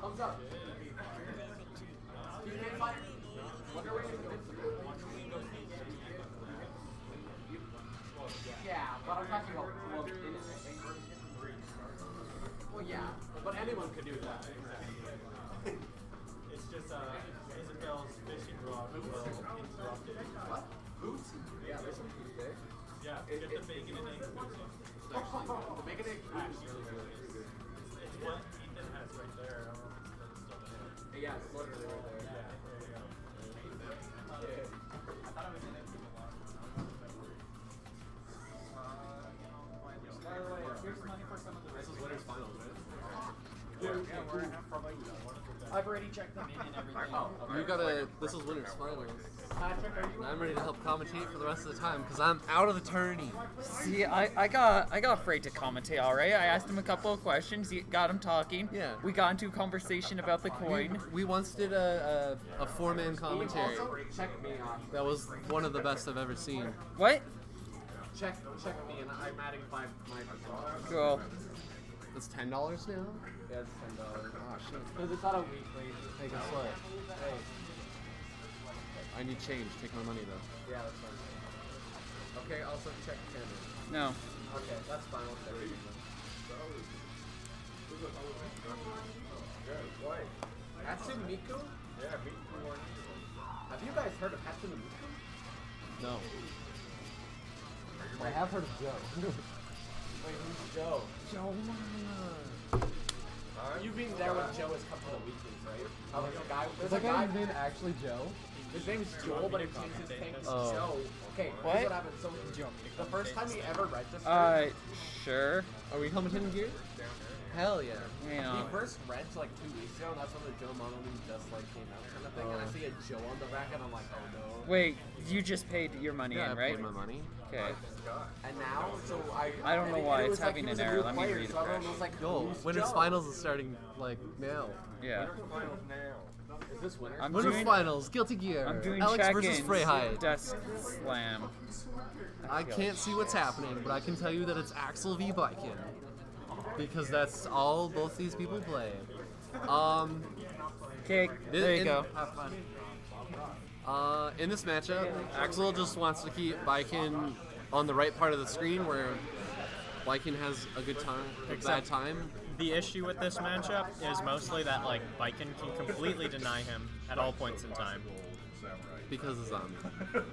Thumbs up. You can't fight. Wonderwave is invincible. Yeah, but I'm talking about well, yeah, but anyone could do that. It's just Isabel's fishing rod. Yeah, get the bacon and egg pizza. The bacon egg food is really good. It's what Ethan has right there. I don't know if it's still there. Yeah, it's literally right there. Yeah, there you go. I thought I was in it too long. By the way, here's money for some of the This is winners finals, right? Yeah, we're probably done. I've already checked them in and everything. You gotta. This is winners finals. Patrick, are you? And I'm ready to help commentate for the rest of the time because I'm out of the tourney. See, I got afraid to commentate. All right, I asked him a couple of questions. He got him talking. Yeah. We got into a conversation about the coin. We once did a four-man commentary. Also, check me off. That was one of the best I've ever seen. What? Check me, and I'm adding 5 my Cool. It's $10 now. Yeah, it's $10. Oh shit. Because it's not a weekly. Hey, guess what? Hey, I need change. Take my money though. yeah, that's fine. Okay, also check Cameron. No. Okay, that's fine. I'll check it. Good boy. Hatsune Miku? Yeah, me too. Have you guys heard of Hatsune Miku? No. I have heard of Joe. Wait, who's Joe? Joe. You've been there when Joe has come to the weeklies, right? Oh, there's a guy. Is There's a that guy. guy's name actually Joe? His name's Joel, but he changed his name to Oh. Joe. Okay, What? here's what happened. So the first time he ever registered, Sure. Are we commentating gear? Hell yeah. Hang he on. first read like 2 weeks ago, and that's when the Joe Monomy just like came out kind of thing. And I see a Joe on the back, and I'm like, oh no. Wait, you just paid your money Yeah, in, I right? paid my money. Okay. And now, so I don't know and why it it's was like having he was an a error. new Let me player, read so everyone refresh. was like, Yo, who's winners Joe? finals is starting like now. Yeah. Finals now. Is this winners? I'm Winners doing. finals, Guilty Gear. I'm doing Alex check-ins. versus Freyheit. Desk slam. I can't see what's happening, but I can tell you that it's Axel v Viking. Because that's all both these people play. Okay, there you go. Have fun. In this matchup, Axel just wants to keep Viking on the right part of the screen where Viking has a good time, a bad time. The issue with this matchup is mostly that like Viking can completely deny him at all points in time. Because of zombie. And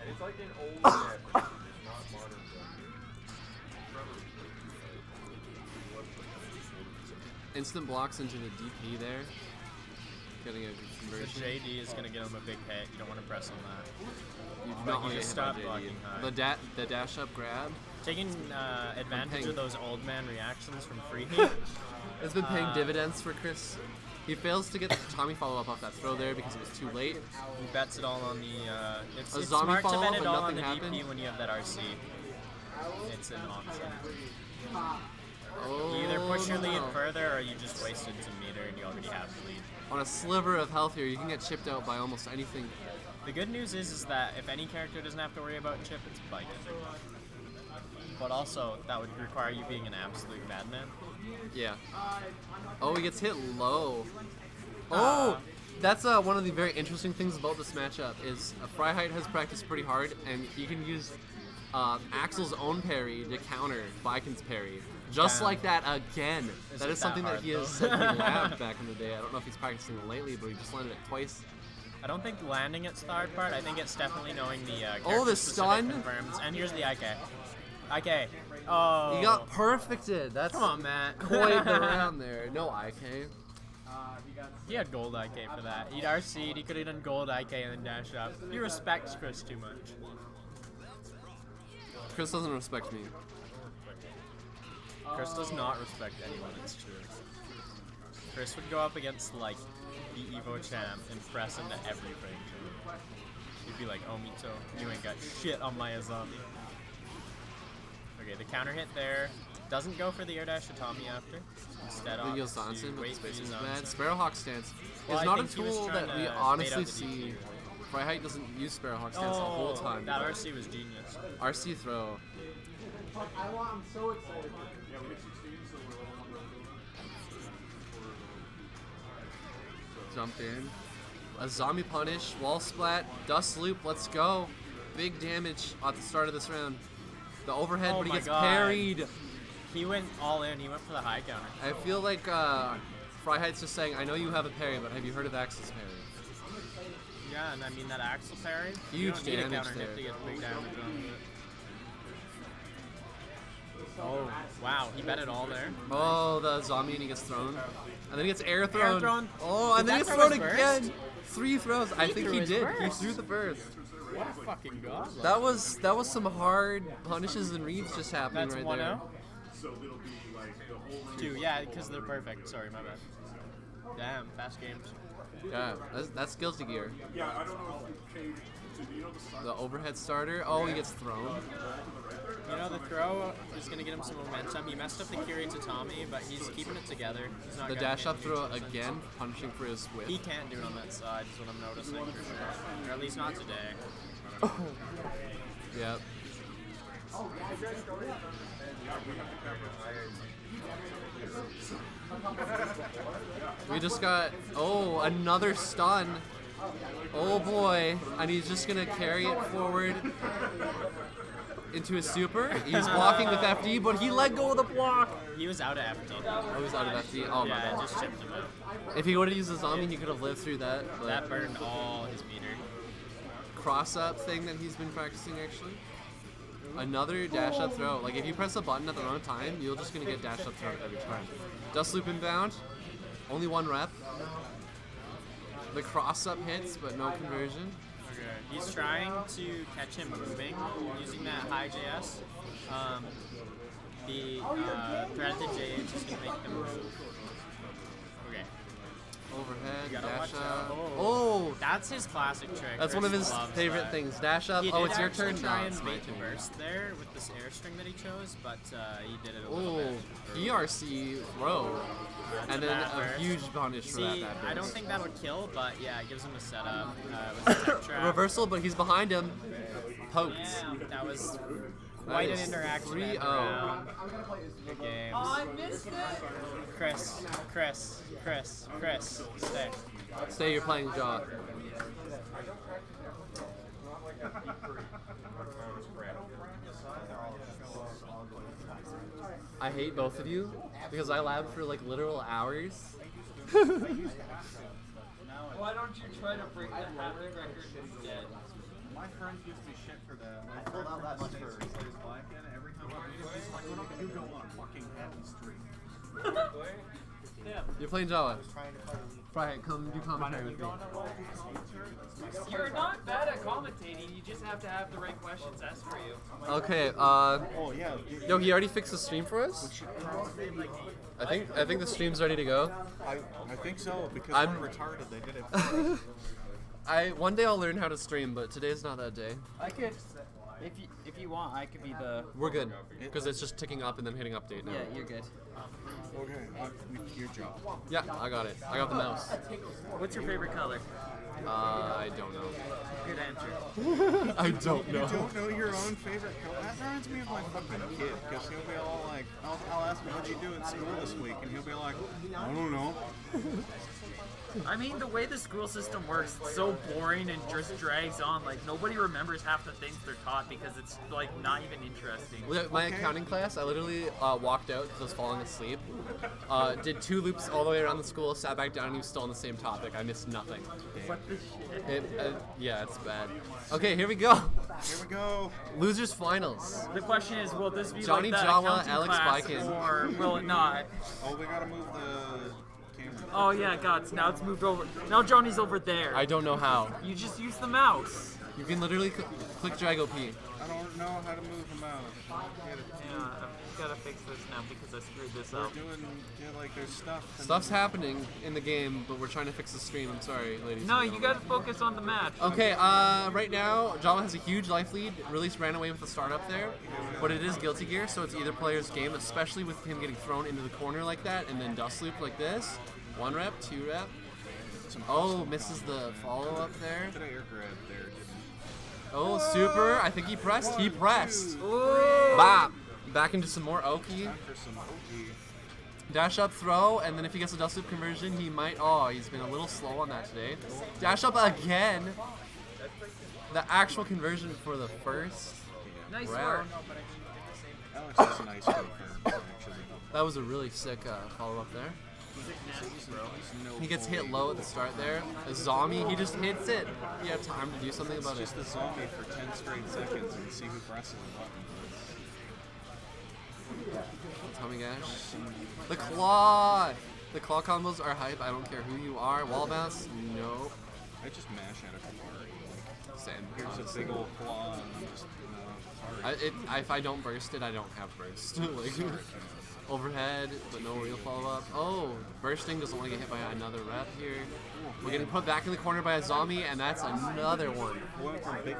it's like an old net, not modern Instant blocks into the DP there. Getting a good The conversion. JD is gonna get him a big hit. You don't want to press on that. You do But not you want to just get hit by stop JD. blocking high. The dash up grab Taking advantage paying- of those old man reactions from free heat. has been paying dividends for Chris. He fails to get the Tommy follow up off that throw there because it was too late. He bets it all on the. It's A it's zombie smart to follow-up bet it and all on nothing the DP happened? when you have that RC. It's an option. Oh, You either push your lead no. further or you just wasted some meter and you already have the lead. On a sliver of health here, you can get chipped out by almost anything. The good news is that if any character doesn't have to worry about chip, it's Viking. But also, that would require you being an absolute madman. Yeah. Oh, he gets hit low. Oh, that's one of the very interesting things about this matchup is Freyheit has practiced pretty hard, and he can use Axel's own parry to counter Viking's parry. Just Damn. like that again. Is That it is something that that he hard, has though? said he labbed back in the day. I don't know if he's practicing it lately, but he just landed it twice. I don't think landing it's the hard part. I think it's definitely knowing the Oh, the character-specific stun? confirms. And here's the IK. IK. Oh. He got perfected. That's Come on, Matt. quite the round there. No IK. He had gold IK for that. He'd RC'd, he could have done gold IK and then dash up. He respects Chris too much. Chris doesn't respect me. Chris does not respect anyone, it's true. Chris would go up against, like, the Evo champ and press into everything. He'd be like, oh, Mito, you ain't got shit on my Azami. Okay, the counter hit there. Doesn't go for the air dash Atami after. Instead The opts Yosansen, to but the wait for spacing is Yosansen. bad. Sparrowhawk stance Well, is I not a think he was tool trying that we to honestly bait out the see. DP. Freyheit doesn't use Sparrowhawk stance the whole time. That RC was genius. RC throw. I'm so excited. Jump in. A zombie punish, wall splat, dust loop, let's go. Big damage at the start of this round. The overhead, Oh but he my gets God. parried. He went all in. He went for the high counter. I feel like Freiheit's just saying, I know you have a parry, but have you heard of Axel's parry? Yeah, and I mean that axle parry. Huge you don't need a damage counter there. hit to get big damage on it. Oh, wow, he bet it all there. Oh, the zombie and he gets thrown. And then he gets air thrown. thrown. Oh, and Did then he that gets throw thrown his again. burst? 3 throws. I think threw he his did. burst. He threw the burst. What a fucking god. That was some hard punishes and reads just happening That's right one there. out. So it'll be like the whole 2, yeah, because they're perfect. Sorry, my bad. Damn, fast games. Yeah, that's Guilty Gear. Yeah, I don't know if you changed to, you know, the start. The overhead starter. Oh, he gets thrown. You know, the throw is going to get him some momentum. He messed up the Kyrie Tatami, but he's keeping it together. He's not The gonna dash hit up throw much sense. again, punching for his whip. He can't do it on that side, is what I'm noticing for sure. Or at least not today. Yep. We just got, another stun. Oh boy, and he's just gonna carry it forward into his super. He's blocking with FD, but he let go of the block. He was out of FD. Oh, he's out of FD. Oh my Yeah, it god. just chipped him out. If he would have used a zombie, he could have lived through that. But That burned all his meter. cross-up thing that he's been practicing actually. Another dash up throw. Like if you press a button at the wrong time, you're just gonna get dash up thrown every time. Dust loop inbound. Only 1 rep. The cross-up hits, but no conversion. Okay. He's trying to catch him moving using that high JS. The threat to JH is gonna make him move. Okay. Overhead, You gotta dash watch up. out. Oh! That's his classic trick. That's one of Chris his loves favorite that. things. Dash up. He Oh, did it's your actually turn. try No, and it's my make the turn. burst there with this air string that he chose, but he did it a little Oh, bit. PRC throw. And then bad a burst. huge punish for that See, bad I don't burst. think that would kill, but yeah, it gives him a setup. With the tech trap. Reversal, but he's behind him. Poked. Yeah, that was quite an is interaction. 3-0. end around. Good games. Oh, I missed it. Chris, stay. Stay, you're playing Jaw. I hate both of you because I labbed for like literal hours. Why don't you try to break the habit record instead? My friend gives me shit for that. My friend from the States who plays Blacken, every time I meet him, he's like, "Why don't you go on a fucking happy streak?" You're playing Jawa. Right, come do commentary with me. You're not bad at commentating. You just have to have the right questions asked for you. Okay, Oh yeah. yo, he already fixed the stream for us? I think the stream's ready to go. I think so because I'm- we're retarded. They did it first. One day I'll learn how to stream, but today's not that day. I could, if you want, I could be the. We're good because it's just ticking up and then hitting update now. Yeah, you're good. Okay, your job. Yeah, I got it. I got the mouse. What's your favorite color? I don't know. Good answer. I don't You don't know your own favorite color? That reminds me of my fucking kid, because he'll be all like, I'll ask him, what'd you do at school this week? And he'll be like, I don't know. I mean, the way the school system works, it's so boring and just drags on. Like, nobody remembers half the things they're taught because it's, like, not even interesting. My accounting class, I literally walked out because I was falling asleep. Did 2 loops all the way around the school, sat back down, and he was still on the same topic. I missed nothing. What the shit? Yeah, it's bad. Okay, here we go. Here we go. Losers finals. The question is, will this be Johnny like the Jawa, accounting Alex class, Bikin. or will it not? Oh, we gotta move the camera. Oh yeah, God, now it's moved over. Now Johnny's over there. I don't know how. You just use the mouse. You can literally click drag OP. I don't know how to move them out. Get it. Yeah, I've got to fix this now because I screwed this We're up. doing, like, there's stuff. and- Stuff's happening in the game, but we're trying to fix the stream. I'm sorry, ladies. No, and you gentlemen. got to focus on the match. Okay, right now, Java has a huge life lead. Release ran away with the start up there, but it is Guilty Gear, so it's either player's game, especially with him getting thrown into the corner like that, and then dust loop like this. 1 rep, 2 rep. Oh, misses the follow up there. Did I air grab there? Didn't Oh, super. I think he pressed. He pressed. Ooh. Bop. Back into some more Oki. Time for some OG. Dash up throw, and then if he gets a dust loop conversion, he might. Oh, he's been a little slow on that today. Dash up again. The actual conversion for the first Nice work. round. Alex has a nice confirm, actually. That was a really sick follow up there. He gets hit low at the start there. A zombie, he just hits it. You have time to do something about it. Just a zombie for 10 straight seconds and see who presses the button. Tommy Gash. The claw! The claw combos are hype. I don't care who you are. Wall bounce? Nope. I just mash out of Kabari. Same. Here's a big old claw and I'm just, sorry. If I don't burst it, I don't have burst. Like, overhead, but no real follow-up. Oh, bursting doesn't want to get hit by another rep here. We're getting put back in the corner by a zombie, and that's another one.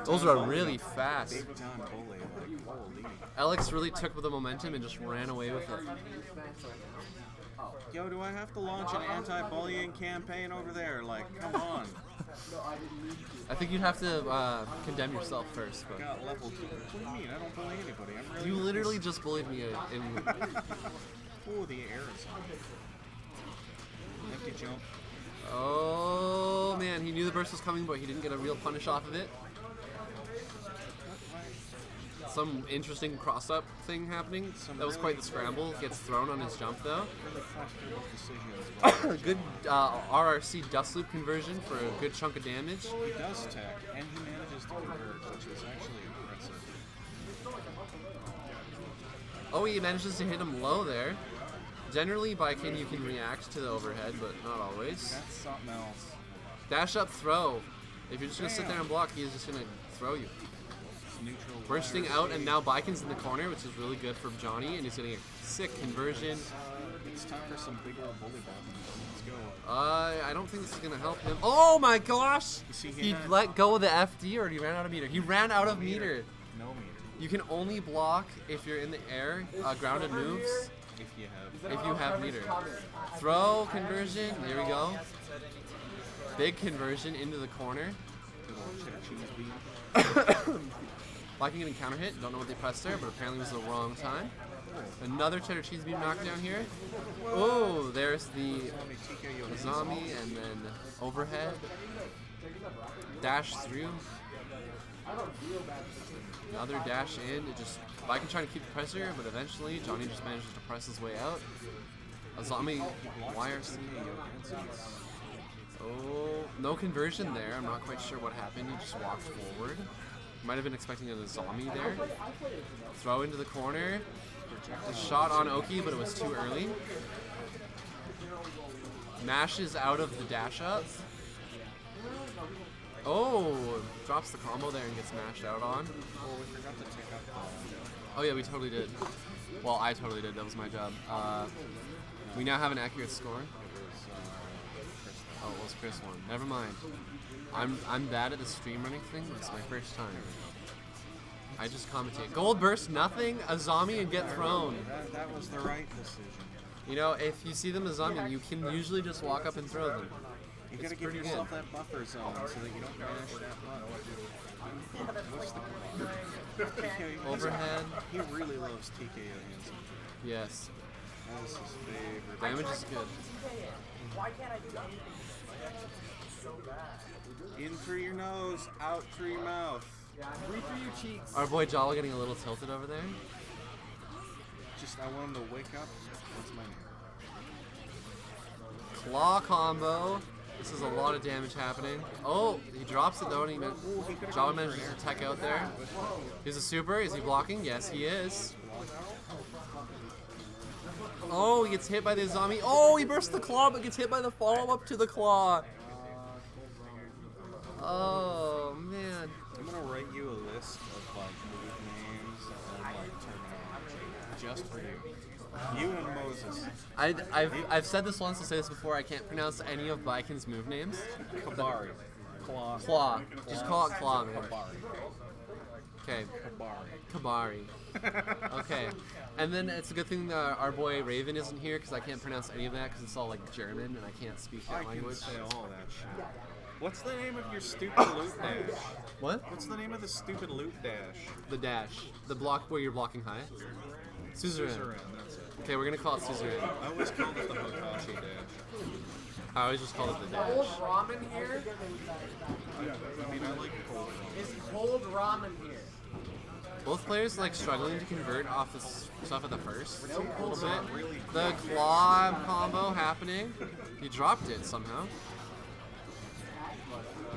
Those are really fast. Big time bully, like, holy. Alex really took the momentum and just ran away with it. Yo, do I have to launch an anti-bullying campaign over there? Like, come on. I think you'd have to condemn yourself first. But Got level 2. What do you mean? I don't bully anybody. I'm really you literally just bullied me in Oh, the air is on. Empty jump. Oh man, he knew the burst was coming, but he didn't get a real punish off of it. Some interesting cross-up thing happening. That was quite the scramble. Gets thrown on his jump though. Really questionable decisions. Good RRC dust loop conversion for a good chunk of damage. He does tech, and he manages to convert, which is actually impressive. Oh, he manages to hit him low there. Generally, by King, you can react to the overhead, but not always. That's something else. Dash up throw. If you're just going to sit there and block, he's just going to throw you. Neutral Bursting wires. out, and now Biken's in the corner, which is really good for Johnny, and he's getting a sick conversion. It's time for some big old bully buttons. Let's go. I don't think this is going to help him. Oh my gosh! You see, He had let go of the FD, or he ran out of meter? He ran out of meter. no meter. You can only block if you're in the air, grounded moves, if you have meter. Throw, conversion, there we go. Big conversion into the corner. Good old cheddar cheese bean. Biking getting counter hit, don't know what they pressed there, but apparently it was the wrong time. Another cheddar cheese beam knockdown here. Oh, there's the zombie, and then overhead. Dash through. Another dash in. It just Viking trying to keep the pressure, but eventually Johnny just manages to press his way out. A zombie YRC. Oh, no conversion there. I'm not quite sure what happened. He just walked forward. Might have been expecting a zombie there. Throw into the corner. A shot on Oki, but it was too early. Mashes out of the dash up. Oh, drops the combo there and gets mashed out on. Oh, we forgot to take up. Oh yeah, we totally did. Well, I totally did. That was my job. We now have an accurate score. Oh, it was Chris one. Never mind. I'm bad at the stream running thing. It's my first time. I just commentate. Gold burst, nothing. A zombie and get thrown. That was the right decision. You know, if you see them as zombie, you can usually just walk up and throw them. You gotta give yourself that buffer zone so that you don't mash that button. What's the TKO? Overhead. He really loves TKO Hansen. Yes. That is his favorite. Damage is good. In through your nose, out through your mouth. Breathe through your cheeks. Our boy Jala getting a little tilted over there. Just, I want him to wake up. What's my name? Claw combo. This is a lot of damage happening. Oh, he drops it though, and Jala manages to tech out there. He's a super. Is he blocking? Yes, he is. Oh, he gets hit by the zombie. Oh, he bursts the claw, but gets hit by the follow-up to the claw. Oh, man. I'm gonna write you a list of like move names and like terminology just for you. You and Moses. I've said this once. I'll say this before. I can't pronounce any of Biken's move names. Kabari. Claw. Claw. Just call it Claw, man. Kabari. Okay. Kabari. Kabari. Okay. And then it's a good thing that our boy Raven isn't here because I can't pronounce any of that because it's all like German and I can't speak that I language. can say all that shit. What's the name of your stupid loot dash? What? What's the name of the stupid loot dash? The dash. The block where you're blocking high. Suzerain. Suzerain, that's it. Okay, we're gonna call it Suzerain. I always called it the Hokashi dash. I always just called it the dash. Cold ramen here? I mean, I like cold ramen. Is cold ramen here? Both players like struggling to convert off this stuff at the first a little bit. The claw combo happening. He dropped it somehow.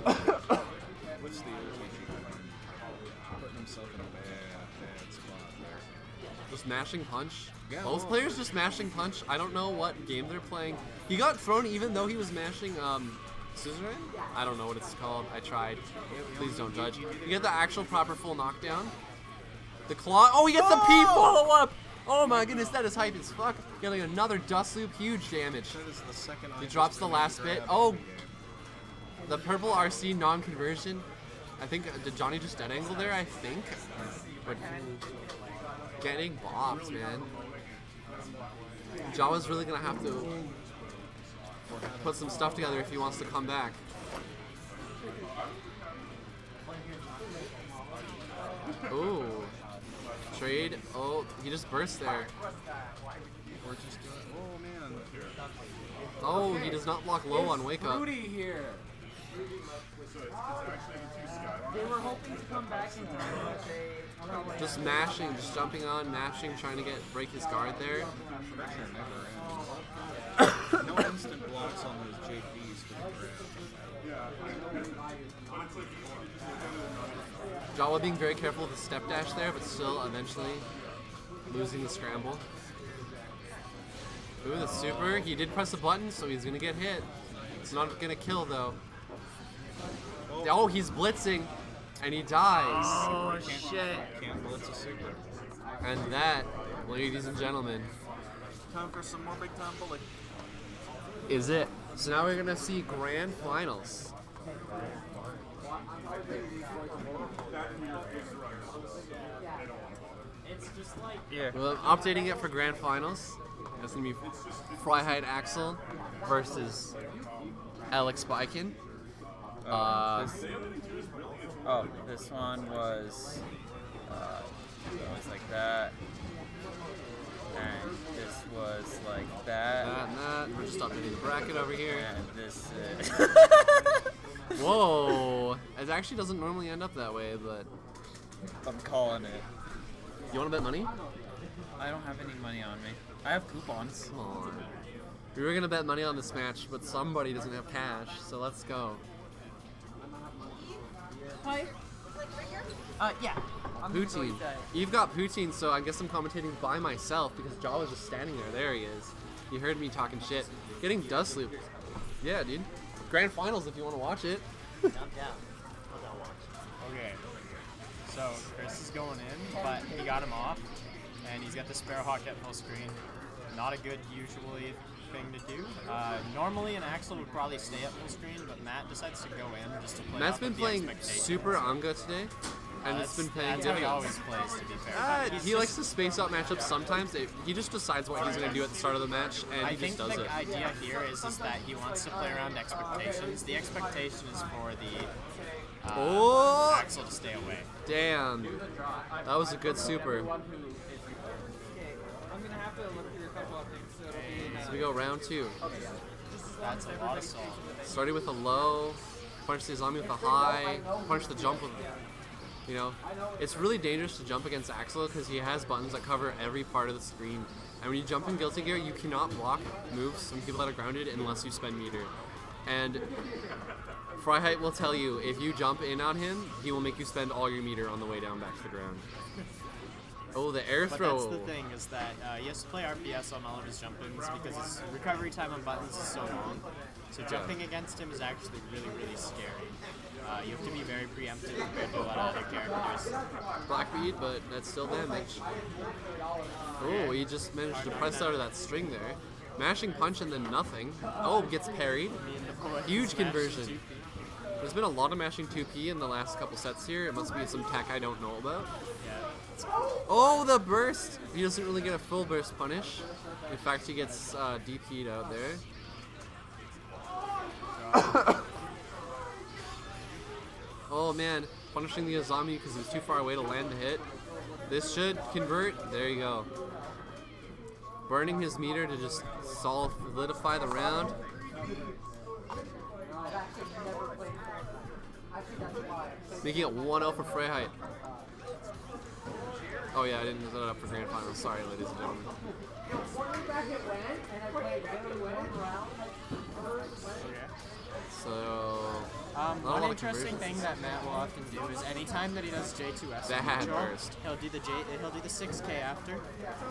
What's the putting himself in a bad spot there. Just mashing punch. Yeah, Both well, players just mashing punch. I don't know what game they're playing. He got thrown even though he was mashing scissoring? I don't know what it's called. I tried. Please don't judge. You get the actual proper full knockdown. The claw. Oh, he gets the P follow-up! Oh my goodness, that is hype as fuck. Getting another dust loop, huge damage. That is the second He I drops just the finished last bit. grabbing Oh, again. the purple RC non-conversion. I think, did Johnny just dead angle there, I think? But getting bopped, man. Jawa's really gonna have to put some stuff together if he wants to come back. Ooh. Trade. Oh, he just burst there. Or just oh man. Oh, he does not block low on wake up. Rudy here. They were hoping to come back in time, but they... Just mashing, just jumping on, mashing, trying to break his guard there. Pressure never ends. No instant blocks on those JPs for the grab. Jawa being very careful with the step dash there, but still eventually losing the scramble. Ooh, the super. He did press the button, so he's gonna get hit. It's not gonna kill though. Oh, he's blitzing, and he dies. Oh shit! Can't blitz a super. And that, ladies and gentlemen, Time for some more big time bullet. is it. So now we're gonna see grand finals. It's just like... Yeah. Well, I'm updating it for grand finals. It's gonna be Freiheit Axel versus Alex Biken. This one was like that, and this was like that, That and that. We're just updating the bracket over here. and this Whoa! It actually doesn't normally end up that way, but I'm calling it. you want to bet money? I don't have any money on me. I have coupons. Come on. We were gonna bet money on this match, but somebody doesn't have cash, so let's go. Hi. Yeah. Poutine. You've got poutine, so I guess I'm commentating by myself because Jawa's just standing there. There he is. You heard me talking shit. Getting dust loop. Yeah, dude. Grand finals if you want to watch it. Okay. So Chris is going in, but he got him off, and he's got the Sparrowhawk at full screen. Not a good usually thing to do. Normally an Axel would probably stay at full screen, but Matt decides to go in just to play. Matt's off been of the playing expectations. super Anga today, and it's been playing That's how he different. always plays, to be fair. He likes to space out matchups sometimes. He just decides what he's going to do at the start of the match, and I he think just does the it. idea here is that he wants to play around expectations. The expectation is for the Oh! Axel to stay away. Damn. That was a good super. I'm gonna have to look through a couple of things, so it'll be So we go round two. That's a lot of salt. Starting with a low, punch the zombie with a high, punch the jump with, you know. It's really dangerous to jump against Axel because he has buttons that cover every part of the screen. And when you jump in Guilty Gear, you cannot block moves from people that are grounded unless you spend meter. And Freiheit will tell you, if you jump in on him, he will make you spend all your meter on the way down back to the ground. Oh, the air But throw. that's the thing, is that he has to play RPS on all of his jump-ins because his recovery time on buttons is so long. So jumping against him is actually really, really scary. You have to be very preemptive compared to a lot of other characters. Blackbeard, but that's still damage. Oh, he just managed to press out of that string there. Mashing punch and then nothing. Oh, gets parried. Huge Smash conversion. 2P. There's been a lot of mashing 2P in the last couple sets here. It must be some tech I don't know about. Yeah. Oh, the burst! He doesn't really get a full burst punish. In fact, he gets DP'd out there. Oh man, punishing the Azami because he was too far away to land the hit. This should convert. There you go. Burning his meter to just solidify the round. Making it 1-0 for Freiheit. Oh yeah, I didn't set it up for grand finals. Sorry, ladies and gentlemen. Quarterback it went, and I played very well around. So One lot of interesting conversions. thing that Matt will often do is anytime that he does J2S That neutral, burst. he'll do the 6K after.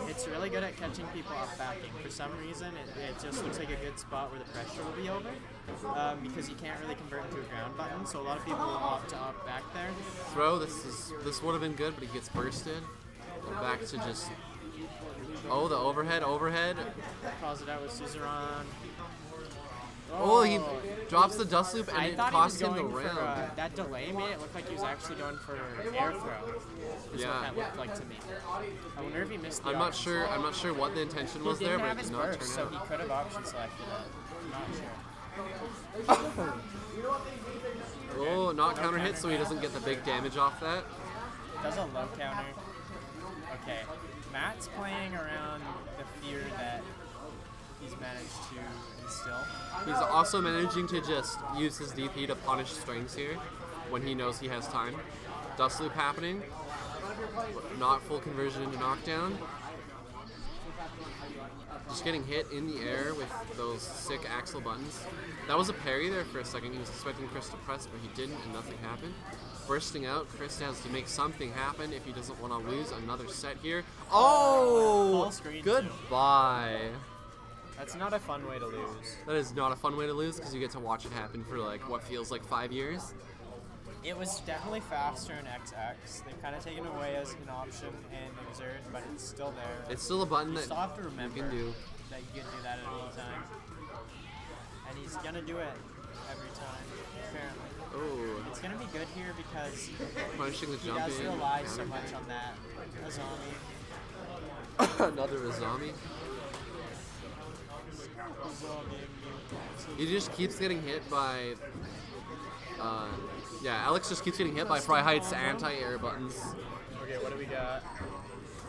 It's really good at catching people off backing. For some reason, it just looks like a good spot where the pressure will be over because you can't really convert into a ground button. So a lot of people will opt to opt back there. Throw. This would have been good, but he gets bursted. And back to just. Oh, the overhead. Calls it out with Suzerain. Oh, he drops the dust loop and I it thought he was costs him the going for round. that delay made it look like he was actually going for air throw. Is Yeah. what that looked like to me. I wonder if he missed the I'm not option sure. select. I'm not sure what the intention was He there, didn't but have it his did not burst, turn so out. he could have option selected it. Not sure. Oh, not No counter hit, counter so he now. doesn't get the big damage off that. Does a low counter. Okay. Matt's playing around the fear that he's managed to instill. He's also managing to just use his DP to punish strings here when he knows he has time. Dust loop happening. Not full conversion into knockdown. Just getting hit in the air with those sick axle buttons. That was a parry there for a second. He was expecting Chris to press, but he didn't, and nothing happened. Bursting out, Chris has to make something happen if he doesn't want to lose another set here. Oh! Full screen, too. Goodbye. That's not a fun way to lose. That is not a fun way to lose because you get to watch it happen for like what feels like 5 years. It was definitely faster in XX. They've kind of taken away as an option in Exert, but it's still there. It's still a button You that still have to you remember can do. that you can do that at any time. And he's gonna do it every time, apparently. Oh, It's gonna be good here because punishing the he jump does in. rely so much on that Azami. Another Azami. He just keeps getting hit by. Yeah, Alex just keeps getting hit by Freiheit's anti-air buttons. Okay, what do we got?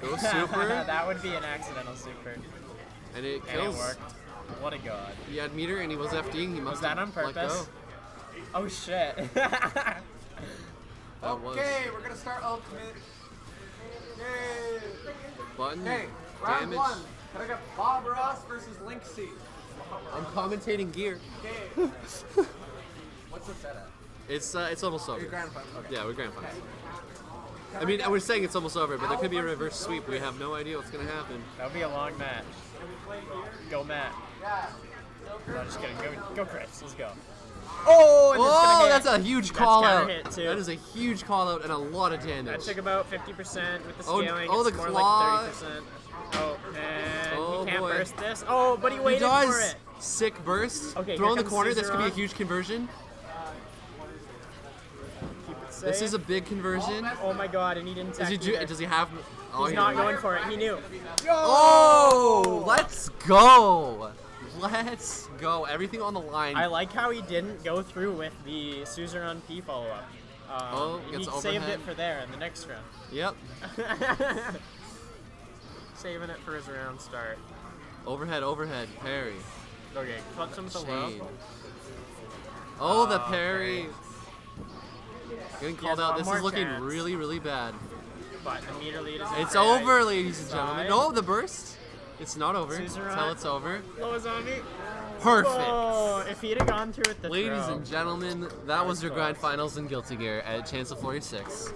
Go super, That would be an accidental super. and it And kills. it worked. What a god. He had meter and he was FDing. He must Was that have on let purpose? go. Oh shit. That was Okay, we're gonna start ultimate. Yay! button Okay, round damage. one. And I got Bob Ross versus Linksy. I'm commentating gear. Okay. What's the setup? It's almost over. Your grand final. Okay. Yeah, we're grand finals. I mean, we're saying it's almost over, but there could be a reverse sweep. We have no idea what's gonna happen. That would be a long match. Go Matt. No, just kidding. Go Chris. Let's go. Oh, and it's Oh, gonna hit. that's a huge That's call counter out. hit, too. That is a huge call out and a lot of damage. That took about 50% with the Oh, scaling. oh, it's the more claw. like 30%. Oh, and Oh, he can't boy. burst this. Oh, but he He waited does. for it. Sick burst. Okay, Throw here in the comes corner. This could be a Suzerain. huge conversion. Keep it safe. This is a big conversion. Oh my god, and he didn't Does he tech do? either. Does he have? Oh, He's he not didn't. going for it. He knew. Oh, let's go. Let's go. Everything on the line. I like how he didn't go through with the Suzerain P follow-up. Oh, he gets saved overhead. it for there in the next round. Yep. Saving it for his round start. Overhead, overhead, parry. Okay, clutch him with the low. Chain. Oh, the Oh, parry. Getting called has out. one This more is looking chance. really, really bad. But the meter lead is It's right. over, ladies and gentlemen. Side. No, the burst. It's not over. Suzerain. Until it's over. Low zombie. Perfect. Oh, if he'd have gone through with the Ladies throw. and gentlemen, that was your grand finals in Guilty Gear at Chance of Flurries 6.